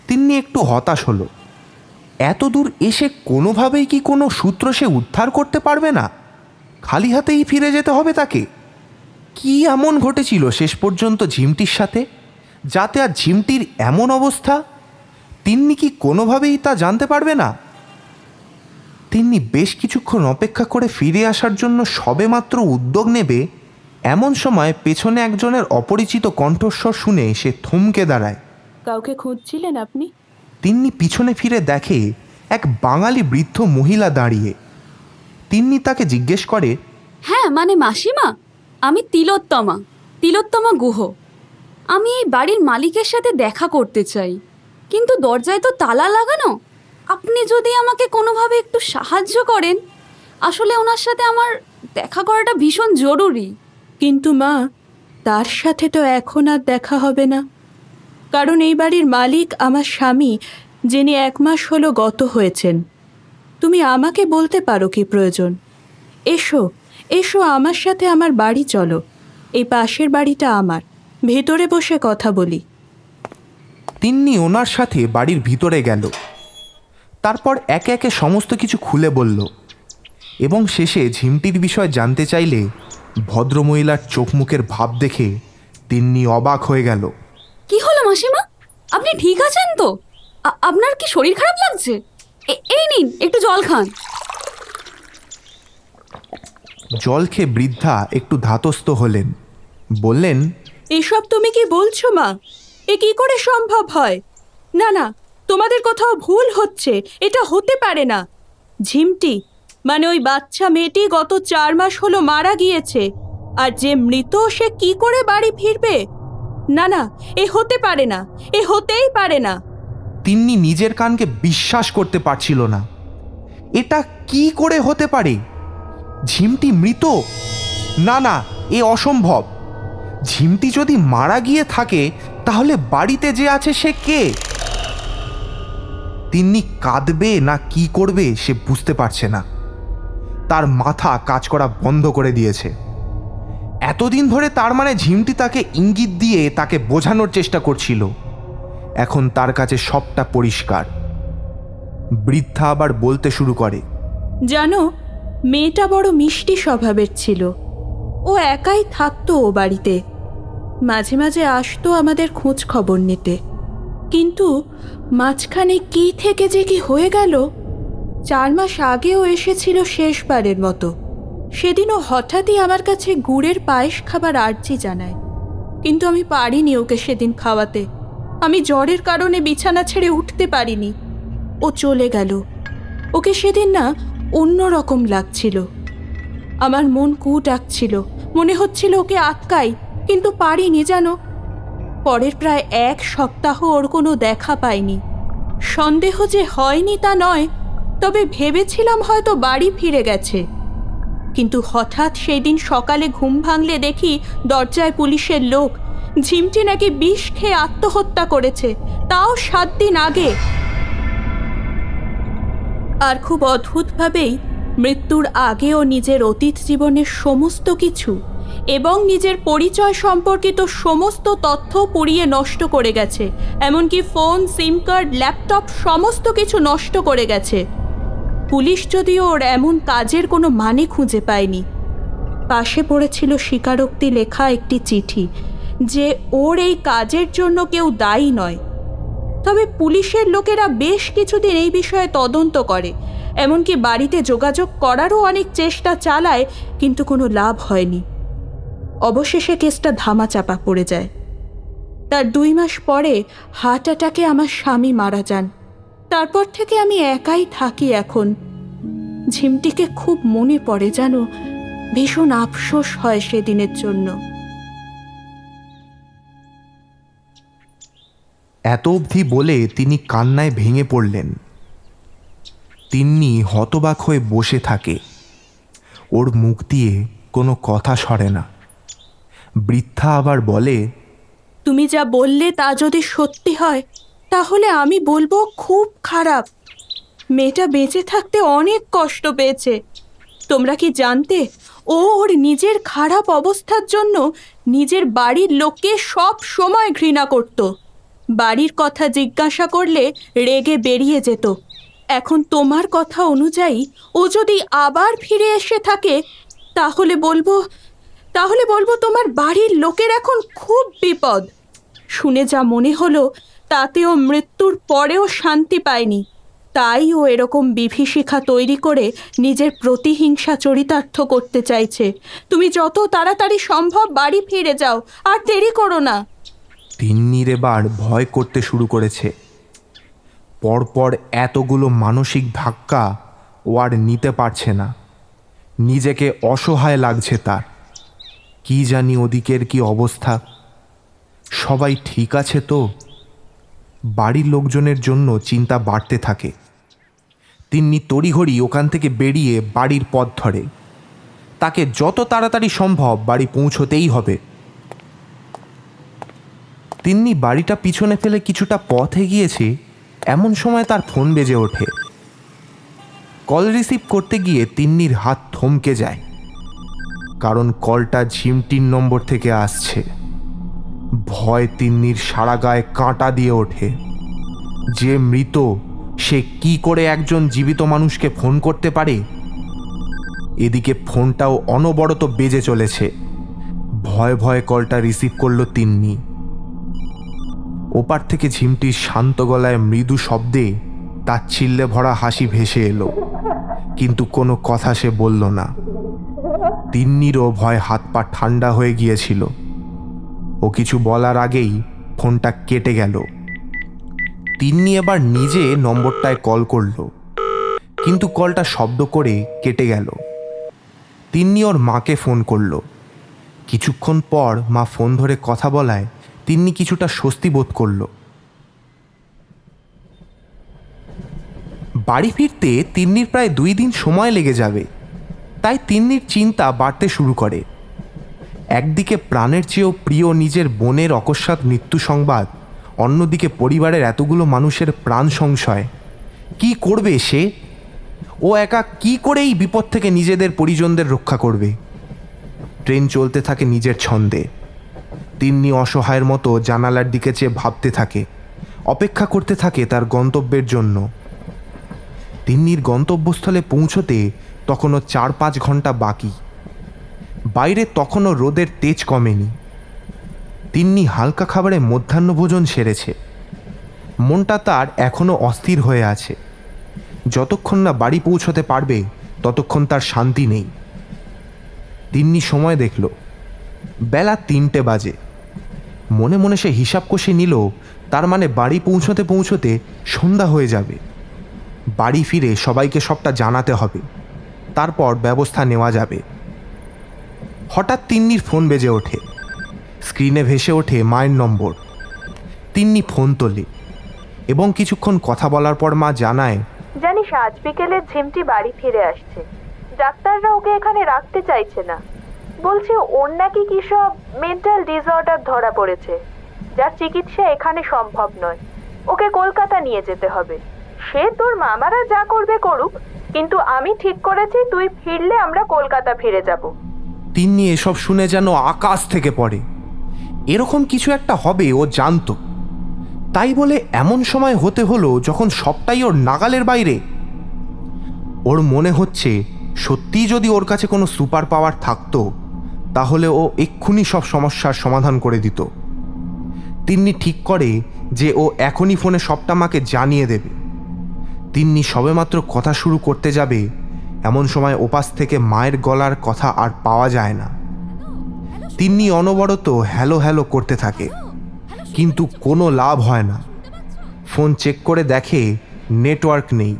তিন্নি একটু হতাশ হলো। এত দূর এসে কোনোভাবেই কি কোনো সূত্র সে উদ্ধার করতে পারবে না? খালি হাতেই ফিরে যেতে হবে তাকে? কি এমন ঘটেছিল শেষ পর্যন্ত ঝিমটির সাথে, যাতে আর ঝিমটির এমন অবস্থা? তিন্নি কি কোনোভাবেই তা জানতে পারবে না? তিন্নি বেশ কিছুক্ষণ অপেক্ষা করে ফিরে আসার জন্য সবেমাত্র উদ্যোগ নেবে, এমন সময় পেছনে একজনের অপরিচিত কণ্ঠস্বর শুনে সে থমকে দাঁড়ায়। কাউকে খুঁজছিলেন আপনি? তিন্নি পিছনে ফিরে দেখে এক বাঙালি বৃদ্ধ মহিলা দাঁড়িয়ে। তিন্নি তাকে জিজ্ঞেস করে, হ্যাঁ মানে মাসিমা, আমি তিলোত্তমা গুহ। আমি এই বাড়ির মালিকের সাথে দেখা করতে চাই, কিন্তু দরজায় তো তালা লাগানো। আপনি যদি আমাকে কোনোভাবে একটু সাহায্য করেন, আসলে ওনার সাথে আমার দেখা করাটা ভীষণ জরুরি। কিন্তু মা, তার সাথে তো এখন আর দেখা হবে না, কারণ এই বাড়ির মালিক আমার স্বামী, যিনি 1 মাস হলো গত হয়েছেন। তুমি আমাকে বলতে পারো কি প্রয়োজন? এসো এসো, আমার সাথে আমার বাড়ি চলো। এই পাশের বাড়িটা আমার, ভেতরে বসে কথা বলি। তিন্নি ওনার সাথে বাড়ির ভিতরে গেল। তারপর একে একে সমস্ত কিছু খুলে বলল এবং শেষে ঝিমটির বিষয় জানতে চাইলে ভদ্রমহিলার চোখ মুখের ভাব দেখে তিন্নি অবাক হয়ে গেল। কি হলো মাসিমা, আপনি ঠিক আছেন তো? আপনার কি শরীর খারাপ লাগছে? এই নিন একটু জল খান। জল খেয়ে বৃদ্ধা একটু ধাতস্থ হলেন, বললেন, এসব তুমি কি বলছো মা? এ কি করে সম্ভব হয়? না না, তোমাদের কোথাও ভুল হচ্ছে, এটা হতে পারে না। ঝিমটি মানে ওই বাচ্চা মেয়েটি গত 4 মাস হলো মারা গিয়েছে, আর যে মৃত সে কি করে বাড়ি ফিরবে? না না, এ হতে পারে না, এ হতেই পারে না। তিন্নি নিজের কানকে বিশ্বাস করতে পারছিল না। এটা কি করে হতে পারে? ঝিমটি মৃত? না না, এ অসম্ভব। ঝিমটি যদি মারা গিয়ে থাকে তাহলে বাড়িতে যে আছে সে কে? তিন্নি কাঁদবে না কি করবে সে বুঝতে পারছে না। তার মাথা কাজ করা বন্ধ করে দিয়েছে। এতদিন ধরে তার মানে ঝিমটি তাকে ইঙ্গিত দিয়ে তাকে বোঝানোর চেষ্টা করছিল। এখন তার কাছে সবটা পরিষ্কার। বৃদ্ধা আবার বলতে শুরু করে, জানো, মেয়েটা বড় মিষ্টি স্বভাবের ছিল। ও একাই থাকতো ও বাড়িতে, মাঝে মাঝে আসতো আমাদের খোঁজ খবর নিতে। কিন্তু মাঝখানে কি থেকে যে কি হয়ে গেল, 4 মাস আগেও এসেছিল শেষবারের মতো। সেদিনও হঠাৎই আমার কাছে গুড়ের পায়েস খাবার আর্জি জানায়, কিন্তু আমি পারিনি ওকে সেদিন খাওয়াতে। আমি জ্বরের কারণে বিছানা ছেড়ে উঠতে পারিনি। ও চলে গেল। ওকে সেদিন না অন্যরকম লাগছিল। আমার মন কু ডাকছিল, মনে হচ্ছিল ওকে আটকাই, কিন্তু পারিনি জানো। পরের প্রায় 1 সপ্তাহ ওর কোনো দেখা পাইনি। সন্দেহ যে হয়নি তা নয়, তবে ভেবেছিলাম হয়তো বাড়ি ফিরে গেছে। কিন্তু হঠাৎ সেই দিন সকালে ঘুম ভাঙলে দেখি দরজায় পুলিশের লোক। ঝিমটি নাকি বিষ খেয়ে আত্মহত্যা করেছে, তাও 7 দিন আগে। আর খুব অদ্ভুতভাবেই মৃত্যুর আগেও নিজের অতীত জীবনের সমস্ত কিছু এবং নিজের পরিচয় সম্পর্কিত সমস্ত তথ্য পুড়িয়ে নষ্ট করে গেছে। এমনকি ফোন, সিম কার্ড, ল্যাপটপ সমস্ত কিছু নষ্ট করে গেছে। পুলিশ যদিও ওর এমন কাজের কোনো মানে খুঁজে পায়নি। পাশে পড়েছিল স্বীকারোক্তি লেখা একটি চিঠি যে ওর এই কাজের জন্য কেউ দায়ী নয়। তবে পুলিশের লোকেরা বেশ কিছুদিন এই বিষয়ে তদন্ত করে, এমনকি বাড়িতে যোগাযোগ করারও অনেক চেষ্টা চালায়, কিন্তু কোনো লাভ হয়নি। অবশেষে কেসটা ধামাচাপা পড়ে যায়। তার 2 মাস পরে হার্ট অ্যাটাকে আমার স্বামী মারা যান। তারপর থেকে আমি একাই থাকি এখন। ঝিমটিকে খুব মনে পড়ে জানো, ভীষণ আফসোস হয় সেদিনের জন্য। এত অবধি বলে তিনি কান্নায় ভেঙে পড়লেন। তিন্নি হতবাক হয়ে বসে থাকে। ওর মুখ দিয়ে কোনো কথা সরে না। বৃদ্ধা আবার বলে, তুমি যা বললে তা যদি সত্যি হয় তাহলে আমি বলবো খুব খারাপ। মেয়েটা বেঁচে থাকতে অনেক কষ্ট পেয়েছে। তোমরা কি জানতে ও ওর নিজের খারাপ অবস্থার জন্য নিজের বাড়ির লোককে সব সময় ঘৃণা করত। বাড়ির কথা জিজ্ঞাসা করলে রেগে বেরিয়ে যেত। এখন তোমার কথা অনুযায়ী ও যদি আবার ফিরে এসে থাকে তাহলে বলবো তোমার বাড়ির লোকের এখন খুব বিপদ। শুনে যা মনে হলো তাতে ও মৃত্যুর পরেও শান্তি পায়নি। তাই ও এরকম বিভীষিকা তৈরি করে নিজের প্রতিহিংসা চরিতার্থ করতে চাইছে। তুমি যত তাড়াতাড়ি সম্ভব বাড়ি ফিরে যাও, আর দেরি করো না। তিন্নির এবার ভয় করতে শুরু করেছে। পরপর এতগুলো মানসিক ধাক্কা ও আর নিতে পারছে না। নিজেকে অসহায় লাগছে তার। কি জানি ওদিকের কি অবস্থা, সবাই ঠিক আছে তো? বাড়ির লোকজনের জন্য চিন্তা বাড়তে থাকে। তিন্নি তড়িঘড়ি ওখান থেকে বেরিয়ে বাড়ির পথ ধরে। তাকে যত তাড়াতাড়ি সম্ভব বাড়ি পৌঁছতেই হবে। তিন্নি বাড়িটা পিছনে ফেলে কিছুটা পথ এগিয়েছে, এমন সময় তার ফোন বেজে ওঠে। কল রিসিভ করতে গিয়ে তিন্নির হাত থমকে যায়, কারণ কলটা ঝিমটির নম্বর থেকে আসছে। ভয় তিন্নির সারা গায়ে কাঁটা দিয়ে ওঠে। যে মৃত সে কি করে একজন জীবিত মানুষকে ফোন করতে পারে? এদিকে ফোনটাও অনবরত বেজে চলেছে। ভয়ে ভয়ে কলটা রিসিভ করলো তিন্নি। ওপার থেকে ঝিমটির শান্ত গলায় মৃদু শব্দে তাচ্ছিল্যে ভরা হাসি ভেসে এলো, কিন্তু কোনো কথা সে বলল না। তিন্নিরও ভয় হাত পা ঠান্ডা হয়ে গিয়েছিল। ও কিছু বলার আগেই ফোনটা কেটে গেল। তিন্নি এবার নিজে নম্বরটায় কল করলো, কিন্তু কলটা শব্দ করে কেটে গেল। তিন্নি ওর মাকে ফোন করলো। কিছুক্ষণ পর মা ফোন ধরে কথা বলায় তিন্নি কিছুটা স্বস্তি বোধ করল। বাড়ি ফিরতে তিন্নির প্রায় 2 দিন সময় লেগে যাবে, তাই তিন্নির চিন্তা বাড়তে শুরু করে। একদিকে প্রাণের চেয়েও প্রিয় নিজের বোনের অকস্মাৎ মৃত্যু সংবাদ, অন্যদিকে পরিবারের এতগুলো মানুষের প্রাণ সংশয়। কি করবে সে? ও একা কি করে এই বিপদ থেকে নিজেদের পরিজনদের রক্ষা করবে? ট্রেন চলতে থাকে নিজের ছন্দে। তিন্নি অসহায়ের মতো জানালার দিকে চেয়ে ভাবতে থাকে, অপেক্ষা করতে থাকে তার গন্তব্যের জন্য। তিন্নির গন্তব্যস্থলে পৌঁছতে তখনও 4-5 ঘন্টা বাকি। বাইরে তখনও রোদের তেজ কমেনি। তিন্নি হালকা খাবারে মধ্যাহ্নভোজন সেরেছে। মনটা তার এখনও অস্থির হয়ে আছে। যতক্ষণ না বাড়ি পৌঁছতে পারবে ততক্ষণ তার শান্তি নেই। তিন্নি সময় দেখল, বেলা 3টে বাজে। মনে মনে সে হিসাব কষে নিল, তার মানে বাড়ি পৌঁছতে পৌঁছতে সন্ধ্যা হয়ে যাবে। বাড়ি ফিরে সবাইকে সবটা জানাতে হবে, তারপর ব্যবস্থা নেওয়া যাবে। হঠাৎ তিন্নির ফোন বেজে ওঠে। স্ক্রিনে ভেসে ওঠে মায়ের নম্বর। তিন্নি ফোন তোলে এবং কিছুক্ষণ কথা বলার পর মা জানায়, জানিস আজ বিকেলে ঝিমটি বাড়ি ফিরে আসছে। ডাক্তাররা ওকে এখানে রাখতে চাইছে না, বলছে ওর নাকি কি সব মেন্টাল ডিসঅর্ডার ধরা পড়েছে, যার চিকিৎসা এখানে সম্ভব নয়। ওকে কলকাতা নিয়ে যেতে হবে। সে তোর মামারা যা করবে করুক, কিন্তু আমি ঠিক করেছি তুই ফিরলে আমরা কলকাতা ফিরে যাব। তিন্নি এসব শুনে যেন আকাশ থেকে পড়ে। এরকম কিছু একটা হবে ও জানতো, তাই বলে এমন সময় হতে হলো যখন সবটাই ওর নাগালের বাইরে। ওর মনে হচ্ছে সত্যিই যদি ওর কাছে কোনো সুপার পাওয়ার থাকতো তাহলে ও এক্ষুনি সব সমস্যার সমাধান করে দিত। তিন্নি ঠিক করে যে ও এখনই ফোনে সবটা মাকে জানিয়ে দেবে। তিন্নি সবেমাত্র কথা শুরু করতে যাবে, এমন সময় ওপাশ থেকে মায়ের গলার কথা আর পাওয়া যায় না। তিন্নি অনবরত হ্যালো হ্যালো করতে থাকে, কিন্তু কোনো লাভ হয় না। ফোন চেক করে দেখে নেটওয়ার্ক নেই।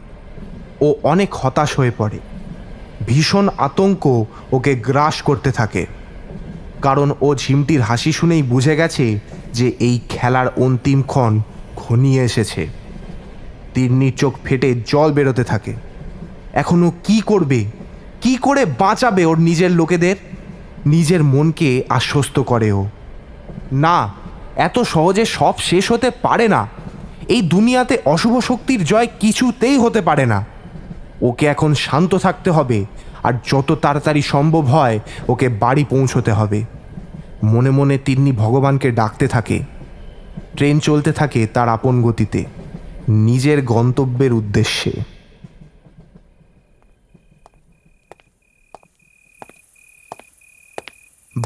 ও অনেক হতাশ হয়ে পড়ে। ভীষণ আতঙ্ক ওকে গ্রাস করতে থাকে, কারণ ও ঝিমটির হাসি শুনেই বুঝে গেছে যে এই খেলার অন্তিম ক্ষণ ঘনিয়ে এসেছে। তিন্নির চোখ ফেটে জল বেরোতে থাকে। এখনো কি করবে, কি করে বাঁচাবে ওর নিজের লোকেদের? নিজের মনকে আশ্বস্ত করে ও, না, এত সহজে সব শেষ হতে পারে না। এই দুনিয়াতে অশুভ শক্তির জয় কিছুতেই হতে পারে না। ওকে এখন শান্ত থাকতে হবে, আর যত তাড়াতাড়ি সম্ভব হয় ওকে বাড়ি পৌঁছতে হবে। মনে মনে তিন্নি ভগবানকে ডাকতে থাকে। ট্রেন চলতে থাকে তার আপন গতিতে, নিজের গন্তব্যের উদ্দেশ্যে।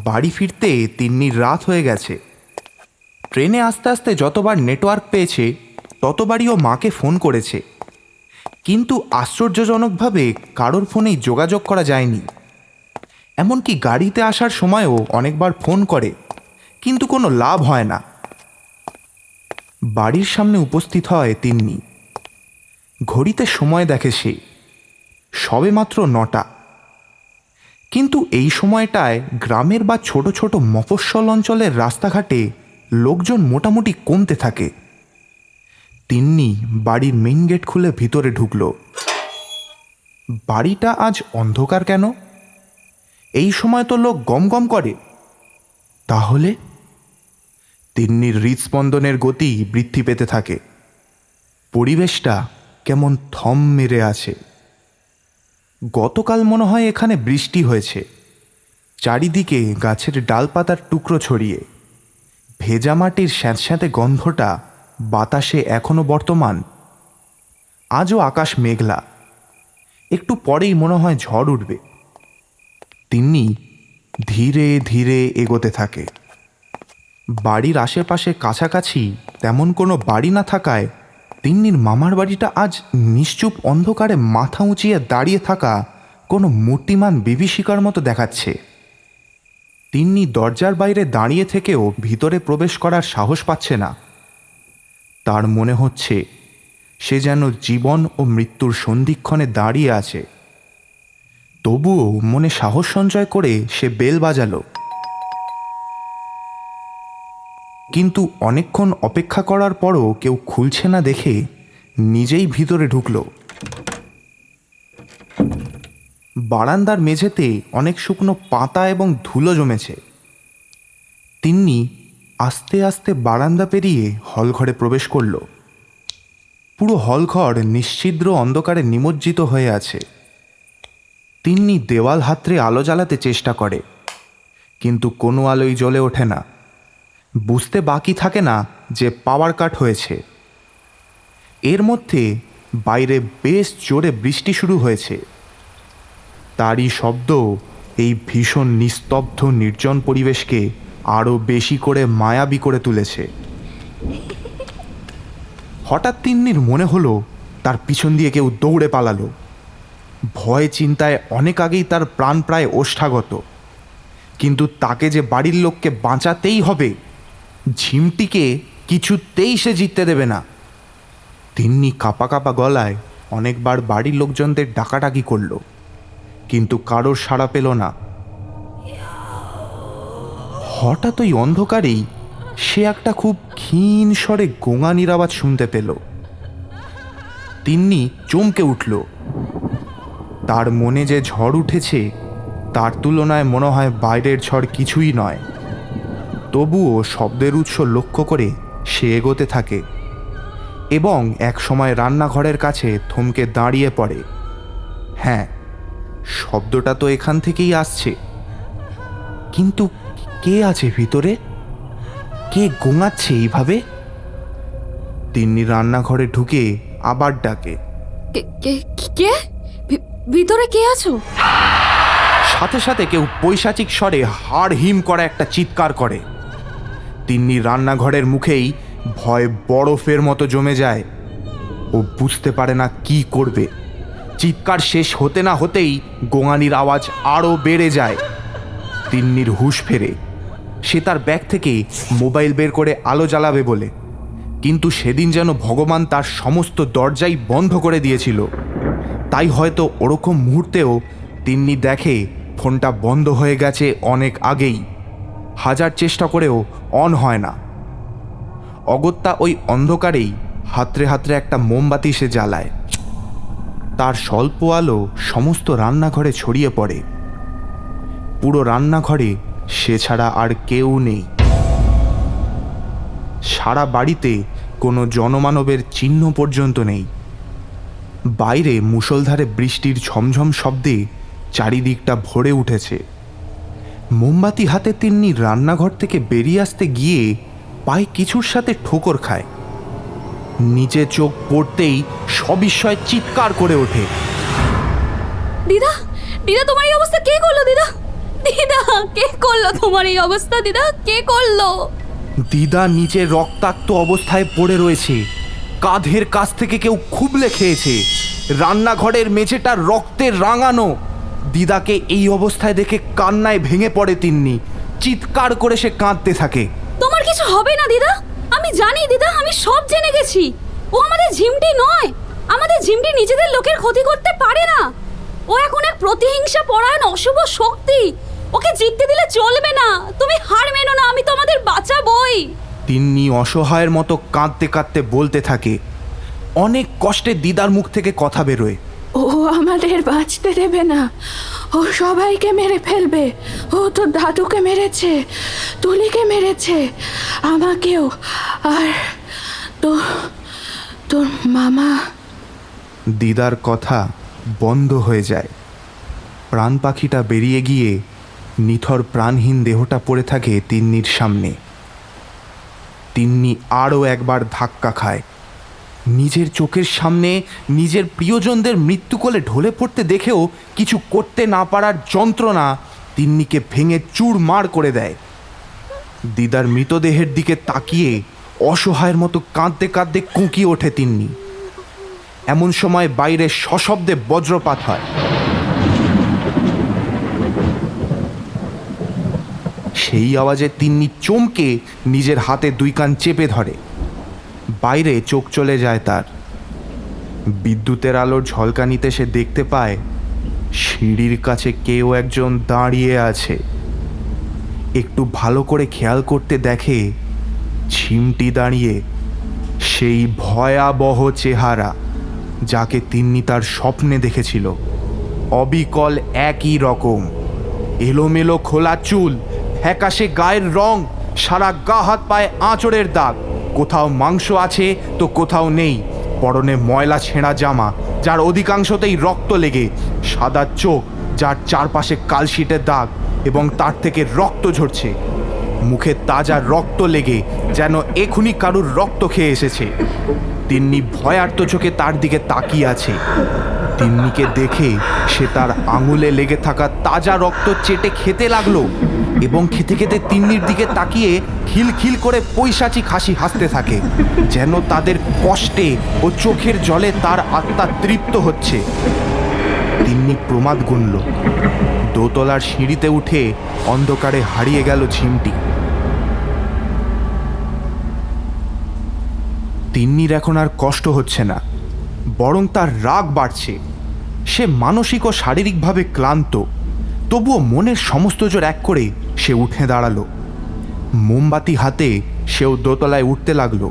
বাড়ি ফিরতে তিন্নির রাত হয়ে গেছে। ট্রেনে আস্তে আস্তে যতবার নেটওয়ার্ক পেয়েছে ততবারই ও মাকে ফোন করেছে, কিন্তু আশ্চর্যজনকভাবে কারোর ফোনেই যোগাযোগ করা যায়নি। এমনকি গাড়িতে আসার সময়ও অনেকবার ফোন করে, কিন্তু কোনো লাভ হয় না। বাড়ির সামনে উপস্থিত হয় তিন্নি। ঘড়িতে সময় দেখে সে সবেমাত্র 9টা। কিন্তু এই সময়টায় গ্রামের বা ছোট ছোট মফস্বল অঞ্চলের রাস্তাঘাটে লোকজন মোটামুটি কমতে থাকে। তিন্নি বাড়ির মেইন গেট খুলে ভিতরে ঢুকল। বাড়িটা আজ অন্ধকার কেন? এই সময় তো লোক গম গম করে। তাহলে তিন্নির হৃদস্পন্দনের গতি বৃদ্ধি পেতে থাকে। পরিবেশটা কেমন থম মেরে আছে। গতকাল মনে হয় এখানে বৃষ্টি হয়েছে। চারিদিকে গাছের ডালপাতার টুকরো ছড়িয়ে, ভেজা মাটির স্যাঁতস্যাঁতে গন্ধটা বাতাসে এখনো বর্তমান। আজও আকাশ মেঘলা, একটু পরেই মনে হয় ঝড় উঠবে। তিন্নি ধীরে ধীরে এগোতে থাকে। বাড়ির আশেপাশে কাছাকাছি তেমন কোনো বাড়ি না থাকায় তিন্নির মামার বাড়িটা আজ নিশ্চুপ অন্ধকারে মাথা উঁচিয়ে দাঁড়িয়ে থাকা কোনো মূর্তিমান বিভীষিকার মতো দেখাচ্ছে। তিন্নি দরজার বাইরে দাঁড়িয়ে থেকেও ভিতরে প্রবেশ করার সাহস পাচ্ছে না। তার মনে হচ্ছে সে যেন জীবন ও মৃত্যুর সন্ধিক্ষণে দাঁড়িয়ে আছে। তবুও মনে সাহস সঞ্চয় করে সে বেল বাজালো, কিন্তু অনেকক্ষণ অপেক্ষা করার পরও কেউ খুলছে না দেখে নিজেই ভিতরে ঢুকল। বারান্দার মেঝেতে অনেক শুকনো পাতা এবং ধুলো জমেছে। তিন্নি আস্তে আস্তে বারান্দা পেরিয়ে হলঘরে প্রবেশ করল। পুরো হলঘর নিশ্ছিদ্র অন্ধকারে নিমজ্জিত হয়ে আছে। তিন্নি দেওয়াল হাতড়ে আলো জ্বালাতে চেষ্টা করে, কিন্তু কোনো আলোই জ্বলে ওঠে না। বুঝতে বাকি থাকে না যে পাওয়ার কাট হয়েছে। এর মধ্যে বাইরে বেশ জোরে বৃষ্টি শুরু হয়েছে। তারই শব্দ এই ভীষণ নিস্তব্ধ নির্জন পরিবেশকে আরও বেশি করে মায়াবী করে তুলেছে। হঠাৎ তিন্নির মনে হলো তার পিছন দিয়ে কেউ দৌড়ে পালালো। ভয় চিন্তায় অনেক আগেই তার প্রাণ প্রায় ওষ্ঠাগত, কিন্তু তাকে যে বাড়ির লোককে বাঁচাতেই হবে, ঝিমটিকে কিছুতেই সে জিততে দেবে না। তিন্নি কাঁপা কাঁপা গলায় অনেকবার বাড়ির লোকজনদের ডাকাডাকি করল, কিন্তু কারোর সাড়া পেল না। হঠাৎ ওই অন্ধকারেই সে একটা খুব ক্ষীণ স্বরে গোঙানির আওয়াজ শুনতে পেল। তিন্নি চমকে উঠল। তার মনে যে ঝড় উঠেছে তার তুলনায় মনে হয় বাইরের ঝড় কিছুই নয়। তবুও শব্দের উৎস লক্ষ্য করে সে এগোতে থাকে এবং একসময় রান্নাঘরের কাছে থমকে দাঁড়িয়ে পড়ে। হ্যাঁ, শব্দটা তো এখান থেকেই আসছে, কিন্তু কে আছে ভিতরে? কে গোঙাচ্ছে এইভাবে? তিন্নি রান্নাঘরে ঢুকে আবার ডাকে, কে? ভিতরে কে আছো? সাথে সাথে কেউ পৈশাচিক স্বরে হাড় হিম করা একটা চিৎকার করে। তিন্নি রান্নাঘরের মুখেই ভয় বরফের মতো জমে যায়। ও বুঝতে পারে না কি করবে। চিৎকার শেষ হতে না হতেই গোঙানির আওয়াজ আরও বেড়ে যায়। তিন্নির হুঁশ ফেরে। সে তার ব্যাগ থেকে মোবাইল বের করে আলো জ্বালাবে বলে, কিন্তু সেদিন যেন ভগবান তার সমস্ত দরজাই বন্ধ করে দিয়েছিল। তাই হয়তো ওরকম মুহূর্তেও তিন্নি দেখে ফোনটা বন্ধ হয়ে গেছে অনেক আগেই। হাজার চেষ্টা করেও অন হয় না। অগত্যা ওই অন্ধকারেই হাতড়ে হাতড়ে একটা মোমবাতি সে জ্বালায়। তার স্বল্প আলো সমস্ত রান্নাঘরে ছড়িয়ে পড়ে। পুরো রান্নাঘরে সে ছাড়া আর কেউ নেই। সারা বাড়িতে কোনো জনমানবের চিহ্ন পর্যন্ত নেই। বাইরে মুষলধারে বৃষ্টির ঝমঝম শব্দে চারিদিকটা ভরে উঠেছে। মোমবাতি হাতে তিন্নি রান্নাঘর থেকে বেরিয়ে আসতে গিয়ে পায়ে কিছুর সাথে ঠোকর খায়। নিচে চোখ পড়তেই সবিস্ময়ে চিৎকার করে ওঠে, দিদা, দিদা তোমার এই অবস্থা কে করলো? দিদা, দিদা কে করলো তোমার এই অবস্থা? দিদা কে করলো? দিদা নিচে রক্তাক্ত অবস্থায় পড়ে রয়েছে। কাঁধের কাছ থেকে কেউ খুবলে খেয়েছে। রান্নাঘরের মেঝেটা রক্তে রাঙানো। দিদাকে এই অবস্থায় দেখে কান্নায় ভেঙে পড়ে তিন্নি। চিৎকার করে সে কাঁদতে থাকে। তোমার কিছু হবে না দিদা, আমি জানি দিদা, আমি সব জেনে গেছি। ও আমাদের ঝিমটি নয়। আমাদের ঝিমটি নিজেদের লোকের ক্ষতি করতে পারে না। ও এখন এক প্রতিহিংসা পরায়ণ অশুভ শক্তি। ওকে জিততে দিলে চলবে না। তুমি হার মেনো না, আমি তোমাদের বাঁচাবই। তিন্নি অসহায়ের মতো কাঁদতে কাঁদতে বলতে থাকে। অনেক কষ্টে দিদার মুখ থেকে কথা বেরোয়, ও আমাদের বাঁচতে দেবে না, ও সবাইকে মেরে ফেলবে। ও তোর দাদুকে মেরেছে, তুলিকে মেরেছে, আমাকেও, আর তোর মামা। দিদার কথা বন্ধ হয়ে যায়। প্রাণ পাখিটা বেরিয়ে গিয়ে নিথর প্রাণহীন দেহটা পড়ে থাকে তিন্নির সামনে। তিন্নি আরও একবার ধাক্কা খায়। নিজের চোখের সামনে নিজের প্রিয়জনদের মৃত্যুকোলে ঢলে পড়তে দেখেও কিছু করতে না পারার যন্ত্রণা তিন্নিকে ভেঙে চুরমার করে দেয়। দিদার মৃতদেহের দিকে তাকিয়ে অসহায়ের মতো কাঁদতে কাঁদতে কুঁকিয়ে ওঠে তিন্নি। এমন সময় বাইরে সশব্দে বজ্রপাত হয়। সেই আওয়াজে তিন্নি চমকে নিজের হাতে 2 কান চেপে ধরে। বাইরে চোখ চলে যায় তার। বিদ্যুতের আলোর ঝলকানিতে সে দেখতে পায় সিঁড়ির কাছে কেউ একজন দাঁড়িয়ে আছে। একটু ভালো করে খেয়াল করতে দেখে ঝিমটি দাঁড়িয়ে, সেই ভয়াবহ চেহারা যাকে তিন্নি তার স্বপ্নে দেখেছিল। অবিকল একই রকম, এলোমেলো খোলা চুল, ফ্যাকাশে গায়ের রং, সারা গা হাত পায়ে আঁচড়ের দাগ, কোথাও মাংস আছে তো কোথাও নেই। পরনে ময়লা ছেঁড়া জামা যার অধিকাংশতেই রক্ত লেগে, সাদা চোখ যার চারপাশে কালশিটের দাগ এবং তার থেকে রক্ত ঝরছে, মুখে তাজা রক্ত লেগে যেন এখুনি কারুর রক্ত খেয়ে এসেছে। তিন্নি ভয়ার্ত চোখে তার দিকে তাকিয়ে আছে। তিন্নিকে দেখে সে তার আঙুলে লেগে থাকা তাজা রক্ত চেটে খেতে লাগলো এবং খেতে খেতে তিন্নির দিকে তাকিয়ে খিলখিল করে পৈশাচিক হাসি হাসতে থাকে, যেন তাদের কষ্টে ও চোখের জলে তার আত্মা তৃপ্ত হচ্ছে। তিন্নি প্রমাদ গুনল। দোতলার সিঁড়িতে উঠে অন্ধকারে হারিয়ে গেল ঝিমটি। তিন্নির এখন আর কষ্ট হচ্ছে না, বরং তার রাগ বাড়ছে। সে মানসিক ও শারীরিকভাবে ক্লান্ত, তবুও মনের সমস্ত জোর এক করে সে উঠে দাঁড়ালো। মোমবাতি হাতে সেও দোতলায় উঠতে লাগলো।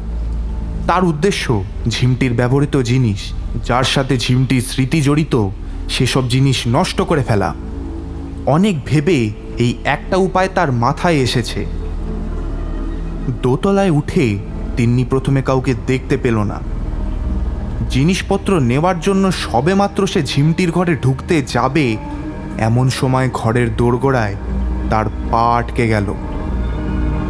তার উদ্দেশ্য ঝিমটির ব্যবহৃত জিনিস, যার সাথে ঝিমটির স্মৃতি জড়িত, সেসব জিনিস নষ্ট করে ফেলা। অনেক ভেবে এই একটা উপায় তার মাথায় এসেছে। দোতলায় উঠে তিন্নি প্রথমে কাউকে দেখতে পেল না। জিনিসপত্র নেওয়ার জন্য সবেমাত্র সে ঝিমটির ঘরে ঢুকতে যাবে, এমন সময় ঘরের দোরগোড়ায় তার পা আটকে গেল।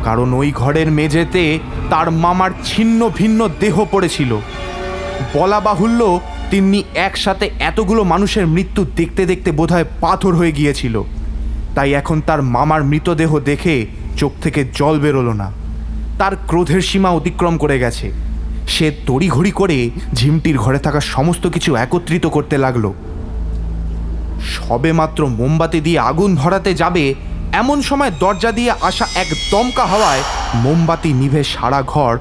কারণ ওই ঘরের মেঝেতে তার মামার ছিন্ন ভিন্ন দেহ পড়েছিল। বলা বাহুল্য, তিন্নি একসাথে এতগুলো মানুষের মৃত্যু দেখতে দেখতে বোধহয় পাথর হয়ে গিয়েছিল। তাই এখন তার মামার মৃতদেহ দেখে চোখ থেকে জল বেরোলো না। তার ক্রোধের সীমা অতিক্রম করে গেছে। সে তড়িঘড়ি করে ঝিমটির ঘরে থাকা সমস্ত কিছু একত্রিত করতে লাগলো। সবেমাত্র মোমবাতি দিয়ে আগুন ধরাতে যাবে, এমন সময় দরজা দিয়ে আসা এক দমকা হাওয়ায় মোমবাতি নিভে সারা ঘর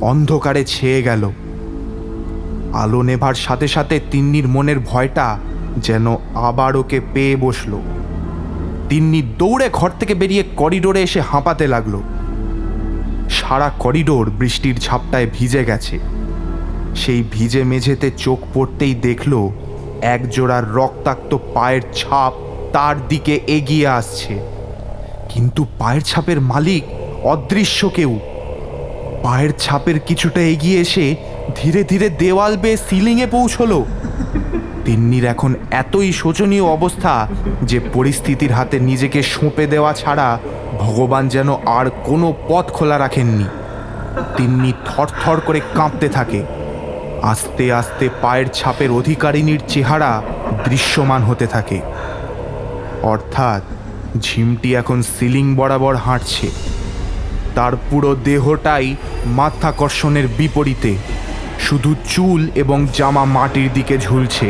অন্ধকারে ছেয়ে গেল। আলো নেভার সাথে সাথে তিন্নির মনের ভয়টা যেন আবার ওকে পেয়ে বসল। তিন্নি দৌড়ে ঘর থেকে বেরিয়ে করিডোরে এসে হাঁপাতে লাগলো। সারা করিডোর বৃষ্টির ঝাপটায় ভিজে গেছে। সেই ভিজে মেঝেতে চোখ পড়তেই দেখল এক জোড়া রক্তাক্ত পায়ের ছাপ তার দিকে এগিয়ে আসছে। কিন্তু পায়ের ছাপের মালিক অদৃশ্য কেউ। পায়ের ছাপের কিছুটা এগিয়ে এসে ধীরে ধীরে দেওয়াল বেয়ে সিলিংয়ে পৌঁছলো। তিন্নির এখন এতই শোচনীয় অবস্থা যে পরিস্থিতির হাতে নিজেকে সঁপে দেওয়া ছাড়া ভগবান যেন আর কোনো পথ খোলা রাখেননি। তিন্নি থরথর করে কাঁপতে থাকে। আস্তে আস্তে পায়ের ছাপের অধিকারিণীর চেহারা দৃশ্যমান হতে থাকে। অর্থাৎ ঝিমটি এখন সিলিং বরাবর হাঁটছে। তার পুরো দেহটাই মাধ্যাকর্ষণের বিপরীতে, শুধু চুল এবং জামা মাটির দিকে ঝুলছে।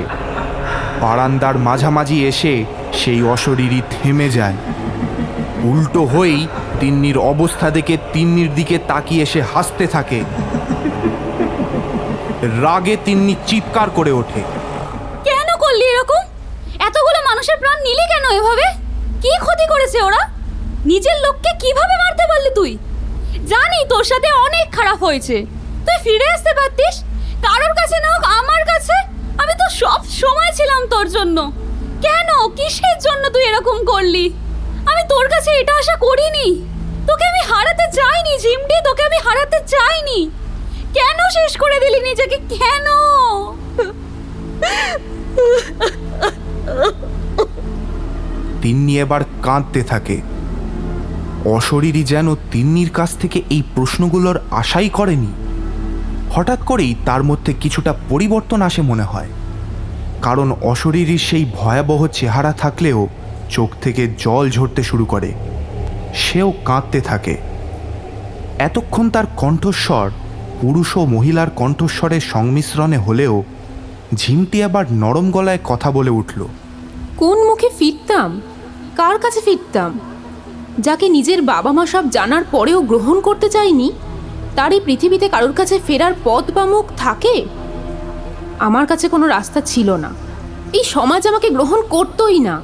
বারান্দার মাঝামাঝি এসে সেই অশরীরী থেমে যায়। উল্টো হয়েই তিন্নির অবস্থা দেখে তিন্নির দিকে তাকিয়ে এসে হাসতে থাকে। রাগে তিন্নি চিৎকার করে ওঠে, কেন করলি এরকম? এতগুলো মানুষের প্রাণ নিলি কেন এভাবে? কি ক্ষতি করেছে ওরা? নিজের লোককে কিভাবে মারতে পারলি তুই? জানি তোর সাথে অনেক খারাপ হয়েছে, তুই ফিরে আসতে পারতিস, কারোর কাছে না হোক আমার কাছে। আমি তো সব সময় ছিলাম তোর জন্য। কেন, কিসের জন্য তুই এরকম করলি? আমি তোর কাছে এটা আশা করিনি। তোকে আমি হারাতে চাইনি ঝিমটি, তোকে আমি হারাতে চাইনি। কেন শেষ করে দিলি নিজেকে? কেন? তিন্নি এবার কাঁদতে থাকে। অশরীরী যেন তিন্নির কাছ থেকে এই প্রশ্নগুলোর আশাই করেনি। হঠাৎ করেই তার মধ্যে কিছুটা পরিবর্তন আসে মনে হয়। কারণ অশরীরীর সেই ভয়াবহ চেহারা থাকলেও চোখ থেকে জল ঝরতে শুরু করে। সেও কাঁদতে থাকে। এতক্ষণ তার কণ্ঠস্বর পুরুষ ও মহিলার কণ্ঠস্বরের সংমিশ্রণে হলেও ঝিমটি আবার নরম গলায় কথা বলে উঠল। কোন মুখে ফিরতাম? কার কাছে ফিরতাম? যাকে নিজের বাবা মা সব জানার পরেও গ্রহণ করতে চায়নি, তার এই পৃথিবীতে কারোর কাছে ফেরার পথ বা মুখ থাকে? আমার কাছে কোনো রাস্তা ছিল না। এই সমাজ আমাকে গ্রহণ করতোই না।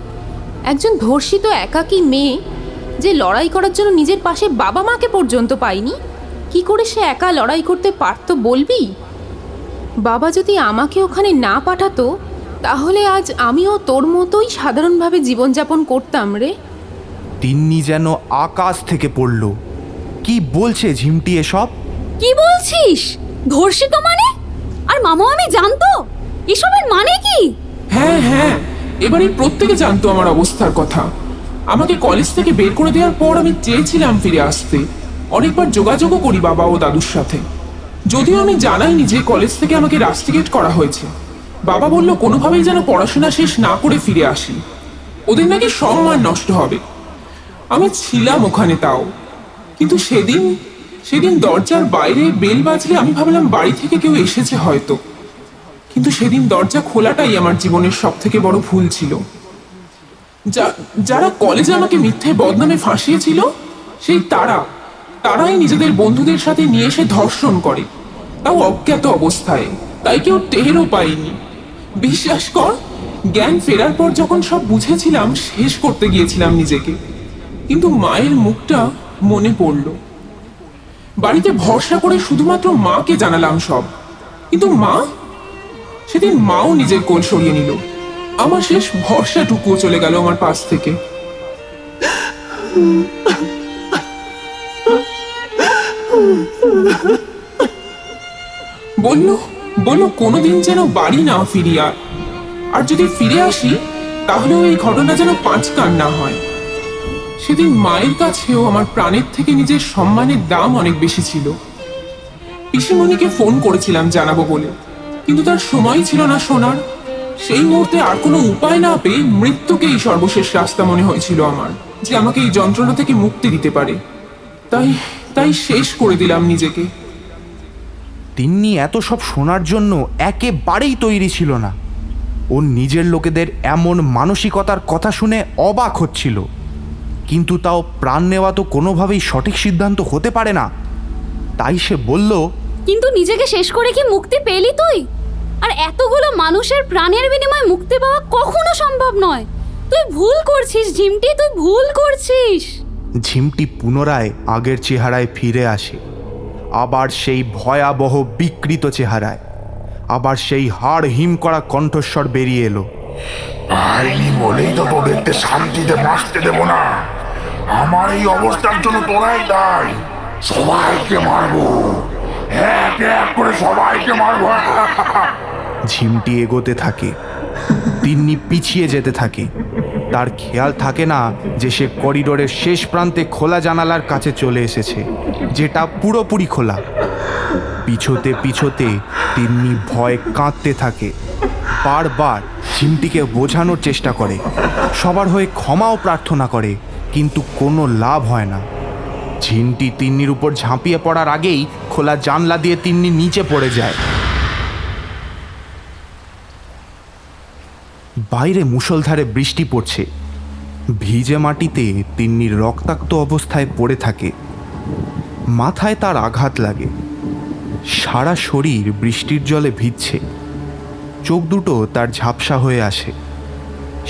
একজন ধর্ষিত একাকী মেয়ে যে লড়াই করার জন্য নিজের পাশে বাবা মাকে পর্যন্ত পায়নি, কি করে সে একা লড়াই করতে পারতো বলবি? বাবা যদি আমাকে ওখানে না পাঠাতো, তাহলে আজ আমিও তোর মতোই সাধারণভাবে জীবনযাপন করতাম রে। তিন্নি যেন আকাশ থেকে পড়ল। কি বলছে ঝিমটি এসব? কি বলছিস? ধর্ষিত মানে? আর মামা আমি জানতো? এসবের মানে কি? হ্যাঁ হ্যাঁ, এবারে প্রত্যেকে জানতো আমার অবস্থার কথা। আমাকে কলেজ থেকে বের করে দেওয়ার পর আমি চেয়েছিলাম ফিরে আসতে। অনেকবার যোগাযোগও করি বাবা ও দাদুর সাথে, যদিও আমি জানাইনি যে কলেজ থেকে আমাকে রাস্টিকেট করা হয়েছে। বাবা বলল কোনোভাবেই যেন পড়াশোনা শেষ না করে ফিরে আসি, ওদের নাকি সম্মান নষ্ট হবে। আমি ছিলাম ওখানে তাও, কিন্তু সেদিন দরজার বাইরে বেল বাজলে আমি ভাবলাম বাড়ি থেকে কেউ এসেছে হয়তো, কিন্তু সেদিন দরজা খোলাটাই আমার জীবনের সব থেকে বড় ভুল ছিল। যারা কলেজে আমাকে মিথ্যে বদনামে ফাঁসিয়েছিল, সেই তারাই নিজেদের বন্ধুদের সাথে নিয়ে এসে ধর্ষণ করে, তাও অজ্ঞাত অবস্থায়, তাই কেউ টেরও পায়নি। বিশ্বাস কর, জ্ঞান ফেরার পর যখন সব বুঝেছিলাম, শেষ করতে গিয়েছিলাম নিজেকে, কিন্তু মায়ের মুখটা মনে পড়ল। বাড়িতে ভরসা করে শুধুমাত্র মাকে জানালাম সব, কিন্তু সেদিন মাও নিজের কোল সরিয়ে নিল। আমার শেষ ভরসাটুকুও চলে গেল আমার পাশ থেকে। বলল কোনোদিন যেন বাড়ি না ফিরি, আর যদি ফিরে আসি তাহলেও এই ঘটনা যেন 5 কান না হয়। সেদিন মায়ের কাছেও আমার প্রাণের থেকে নিজের সম্মানের দাম অনেক বেশি ছিল। পিসিমণিকে ফোন করেছিলাম জানাবো বলে, কিন্তু তার সময় ছিল না শোনার। সেই মুহূর্তে আর কোনো উপায় না পেয়ে মৃত্যুকেই সর্বশেষ রাস্তা মনে হয়েছিল আমার, যে আমাকে এই যন্ত্রণা থেকে মুক্তি দিতে পারে। তাই শেষ করে দিলাম নিজেকে। তিন্নি এত সব শোনার জন্য একেবারেই তৈরি ছিল না। ওর নিজের লোকেদের এমন মানসিকতার কথা শুনে অবাক হচ্ছিল, কিন্তু তাও প্রাণ নেওয়া তো কোনোভাবেই সঠিক সিদ্ধান্ত হতে পারে না। তাই সে বলল, কিন্তু নিজেকে শেষ করে কি মুক্তি পেলি তুই? আর এতগুলো মানুষের প্রাণের বিনিময়ে মুক্তি পাওয়া কখনো সম্ভব নয়। তুই ভুল করছিস ঝিমটি, তুই ভুল করছিস। ঝিমটি পুনরায় আগের চেহারায় ফিরে আসে, আবার সেই ভয়াবহ বিকৃত চেহারায়। আবার সেই হাড় হিম করা কণ্ঠস্বর বেরিয়ে এলো, পারিনি বলেই তো তোদেরকে শান্তিতে বাঁচতে দেব না। আমার এই অবস্থার জন্য তোরাই দায়। সবাইকে মারবো, এক এক করে সবাইকে মারবো। ঝিমটি এগোতে থাকে, তিন্নি পিছিয়ে যেতে থাকে। তার খেয়াল থাকে না যে সে করিডোরের শেষ প্রান্তে খোলা জানালার কাছে চলে এসেছে, যেটা পুরোপুরি খোলা। পিছোতে পিছোতে তিন্নি ভয় কাঁদতে থাকে। বারবার ঝিমটিকে বোঝানোর চেষ্টা করে, সবার হয়ে ক্ষমাও প্রার্থনা করে, কিন্তু কোনো লাভ হয় না। ঝিমটি তিন্নির উপর ঝাঁপিয়ে পড়ার আগেই খোলা জানলা দিয়ে তিন্নি নিচে পড়ে যায়। বাইরে মুষলধারে বৃষ্টি পড়ছে। ভিজে মাটিতে তিন্নির রক্তাক্ত অবস্থায় পড়ে থাকে। মাথায় তার আঘাত লাগে, সারা শরীর বৃষ্টির জলে ভিজছে। চোখ দুটো তার ঝাপসা হয়ে আসে।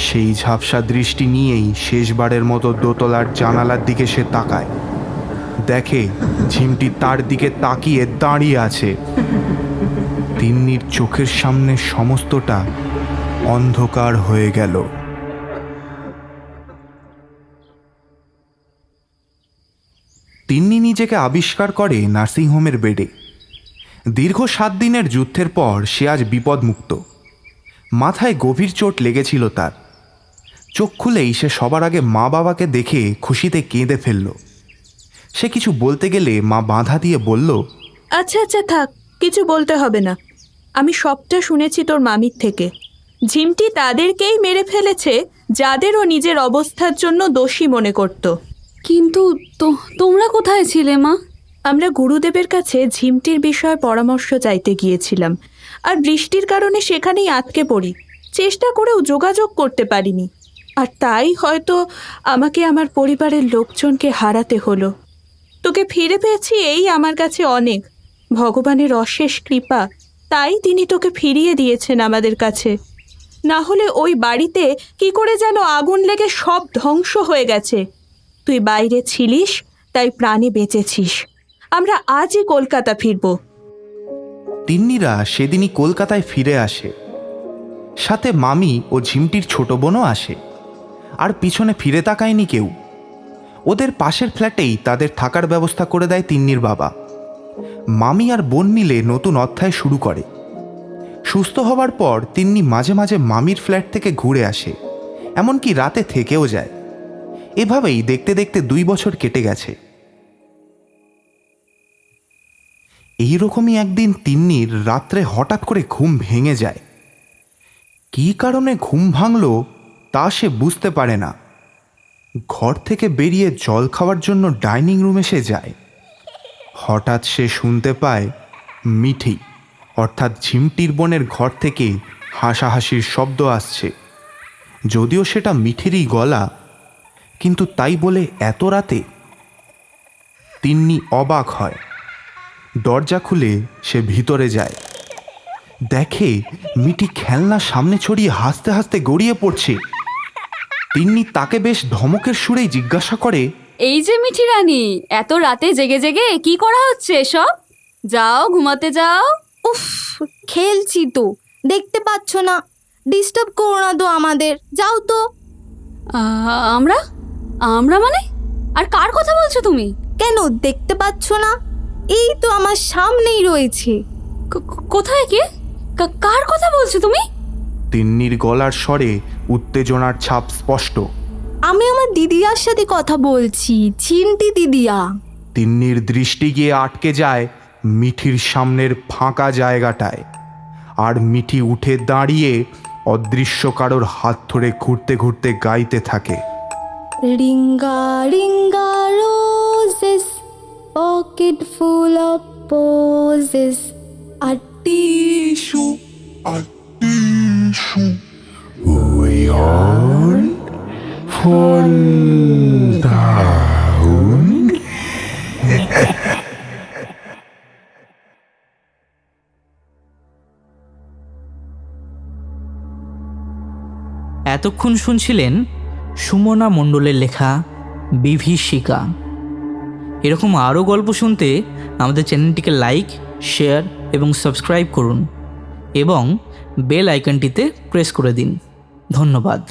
সেই ঝাপসা দৃষ্টি নিয়েই শেষবারের মতো দোতলার জানালার দিকে সে তাকায়। দেখে ঝিমটি তার দিকে তাকিয়ে দাঁড়িয়ে আছে। তিন্নির চোখের সামনে সমস্তটা অন্ধকার হয়ে গেল। তিন্নি নিজেকে আবিষ্কার করে নার্সিংহোমের বেডে। দীর্ঘ 7 দিনের যুদ্ধের পর সে আজ বিপদমুক্ত। মাথায় গভীর চোট লেগেছিল তার। চোখ খুলেই সে সবার আগে মা বাবাকে দেখে খুশিতে কেঁদে ফেলল। সে কিছু বলতে গেলে মা বাধা দিয়ে বলল, আচ্ছা আচ্ছা থাক, কিছু বলতে হবে না। আমি সবটা শুনেছি তোর মামির থেকে। ঝিমটি তাদেরকেই মেরে ফেলেছে যাদের ও নিজের অবস্থার জন্য দোষী মনে করত। কিন্তু তোমরা কোথায় ছিলে মা? আমরা গুরুদেবের কাছে ঝিমটির বিষয়ে পরামর্শ চাইতে গিয়েছিলাম, আর বৃষ্টির কারণে সেখানেই আটকে পড়ি। চেষ্টা করেও যোগাযোগ করতে পারিনি, আর তাই হয়তো আমাকে আমার পরিবারের লোকজনকে হারাতে হলো। তোকে ফিরে পেয়েছি, এই আমার কাছে অনেক। ভগবানের অশেষ কৃপা, তাই তিনি তোকে ফিরিয়ে দিয়েছেন আমাদের কাছে। না হলে ওই বাড়িতে কি করে যেন আগুন লেগে সব ধ্বংস হয়ে গেছে। তুই বাইরে ছিলিস, তাই প্রাণে বেঁচেছিস। আমরা আজই কলকাতা ফিরব। তিন্নিরা সেদিনই কলকাতায় ফিরে আসে। সাথে মামি ও ঝিমটির ছোট বোনও আসে। আর পিছনে ফিরে তাকায়নি কেউ। ওদের পাশের ফ্ল্যাটেই তাদের থাকার ব্যবস্থা করে দেয় তিন্নির বাবা। মামি আর বোন মিলে নতুন অধ্যায় শুরু করে। সুস্থ হবার পর তিন্নি মাঝে মাঝে মামির ফ্ল্যাট থেকে ঘুরে আসে, এমনকি রাতে থেকেও যায়। এভাবেই দেখতে দেখতে 2 বছর কেটে গেছে। এইরকমই একদিন তিন্নির রাত্রে হঠাৎ করে ঘুম ভেঙে যায়। কী কারণে ঘুম ভাঙল তা সে বুঝতে পারে না। ঘর থেকে বেরিয়ে জল খাওয়ার জন্য ডাইনিং রুমে সে যায়। হঠাৎ সে শুনতে পায় মিঠি অর্থাৎ ঝিমটির বোনের ঘর থেকে হাসাহাসির শব্দ আসছে। যদিও সেটা মিঠিরই গলা, কিন্তু তাই বলে এত রাতে? তিন্নি অবাক হয়। দরজা খুলে সে ভিতরে যায়। দেখে মিঠি খেলনা সামনে ছড়িয়ে হাসতে হাসতে গড়িয়ে পড়ছে। তিন্নি তাকে বেশ ধমকের সুরেই জিজ্ঞাসা করে, এই যে মিঠি রানী, এত রাতে জেগে জেগে কি করা হচ্ছে এসব? যাও ঘুমাতে যাও। উফ, খেলছি তো, দেখতে পাচ্ছ না? ডিস্টার্ব করো না তো আমাদের, যাও তো। আমরা আমরা মানে? আর কার কথা বলছো তুমি? কেন দেখতে পাচ্ছ না? এই তো আমার সামনেই রয়েছে। কোথায় কে? কার কথা বলছো তুমি? তিন্নির গলার স্বরে উত্তেজনার ছাপ স্পষ্ট। আমি আমার দিদিয়ার সাথে কথা বলছি, ঝিমটি দিদিয়া। তিন্নির দৃষ্টি গিয়ে আটকে যায় মিঠির সামনের ফাঁকা জায়গাটায়। আর মিঠি উঠে দাঁড়িয়ে অদৃশ্য কারোর হাত ধরে ঘুরতে ঘুরতে গাইতে থাকে, ringa ringa roses, pocket full of posies, আর tissue. We aren't fall down. এতক্ষণ শুনছিলেন সুমনা মণ্ডলের লেখা বিভীষিকা। এরকম আরও গল্প শুনতে আমাদের চ্যানেলটিকে লাইক, শেয়ার এবং সাবস্ক্রাইব করুন এবং বেল আইকনটিতে প্রেস করে দিন। ধন্যবাদ।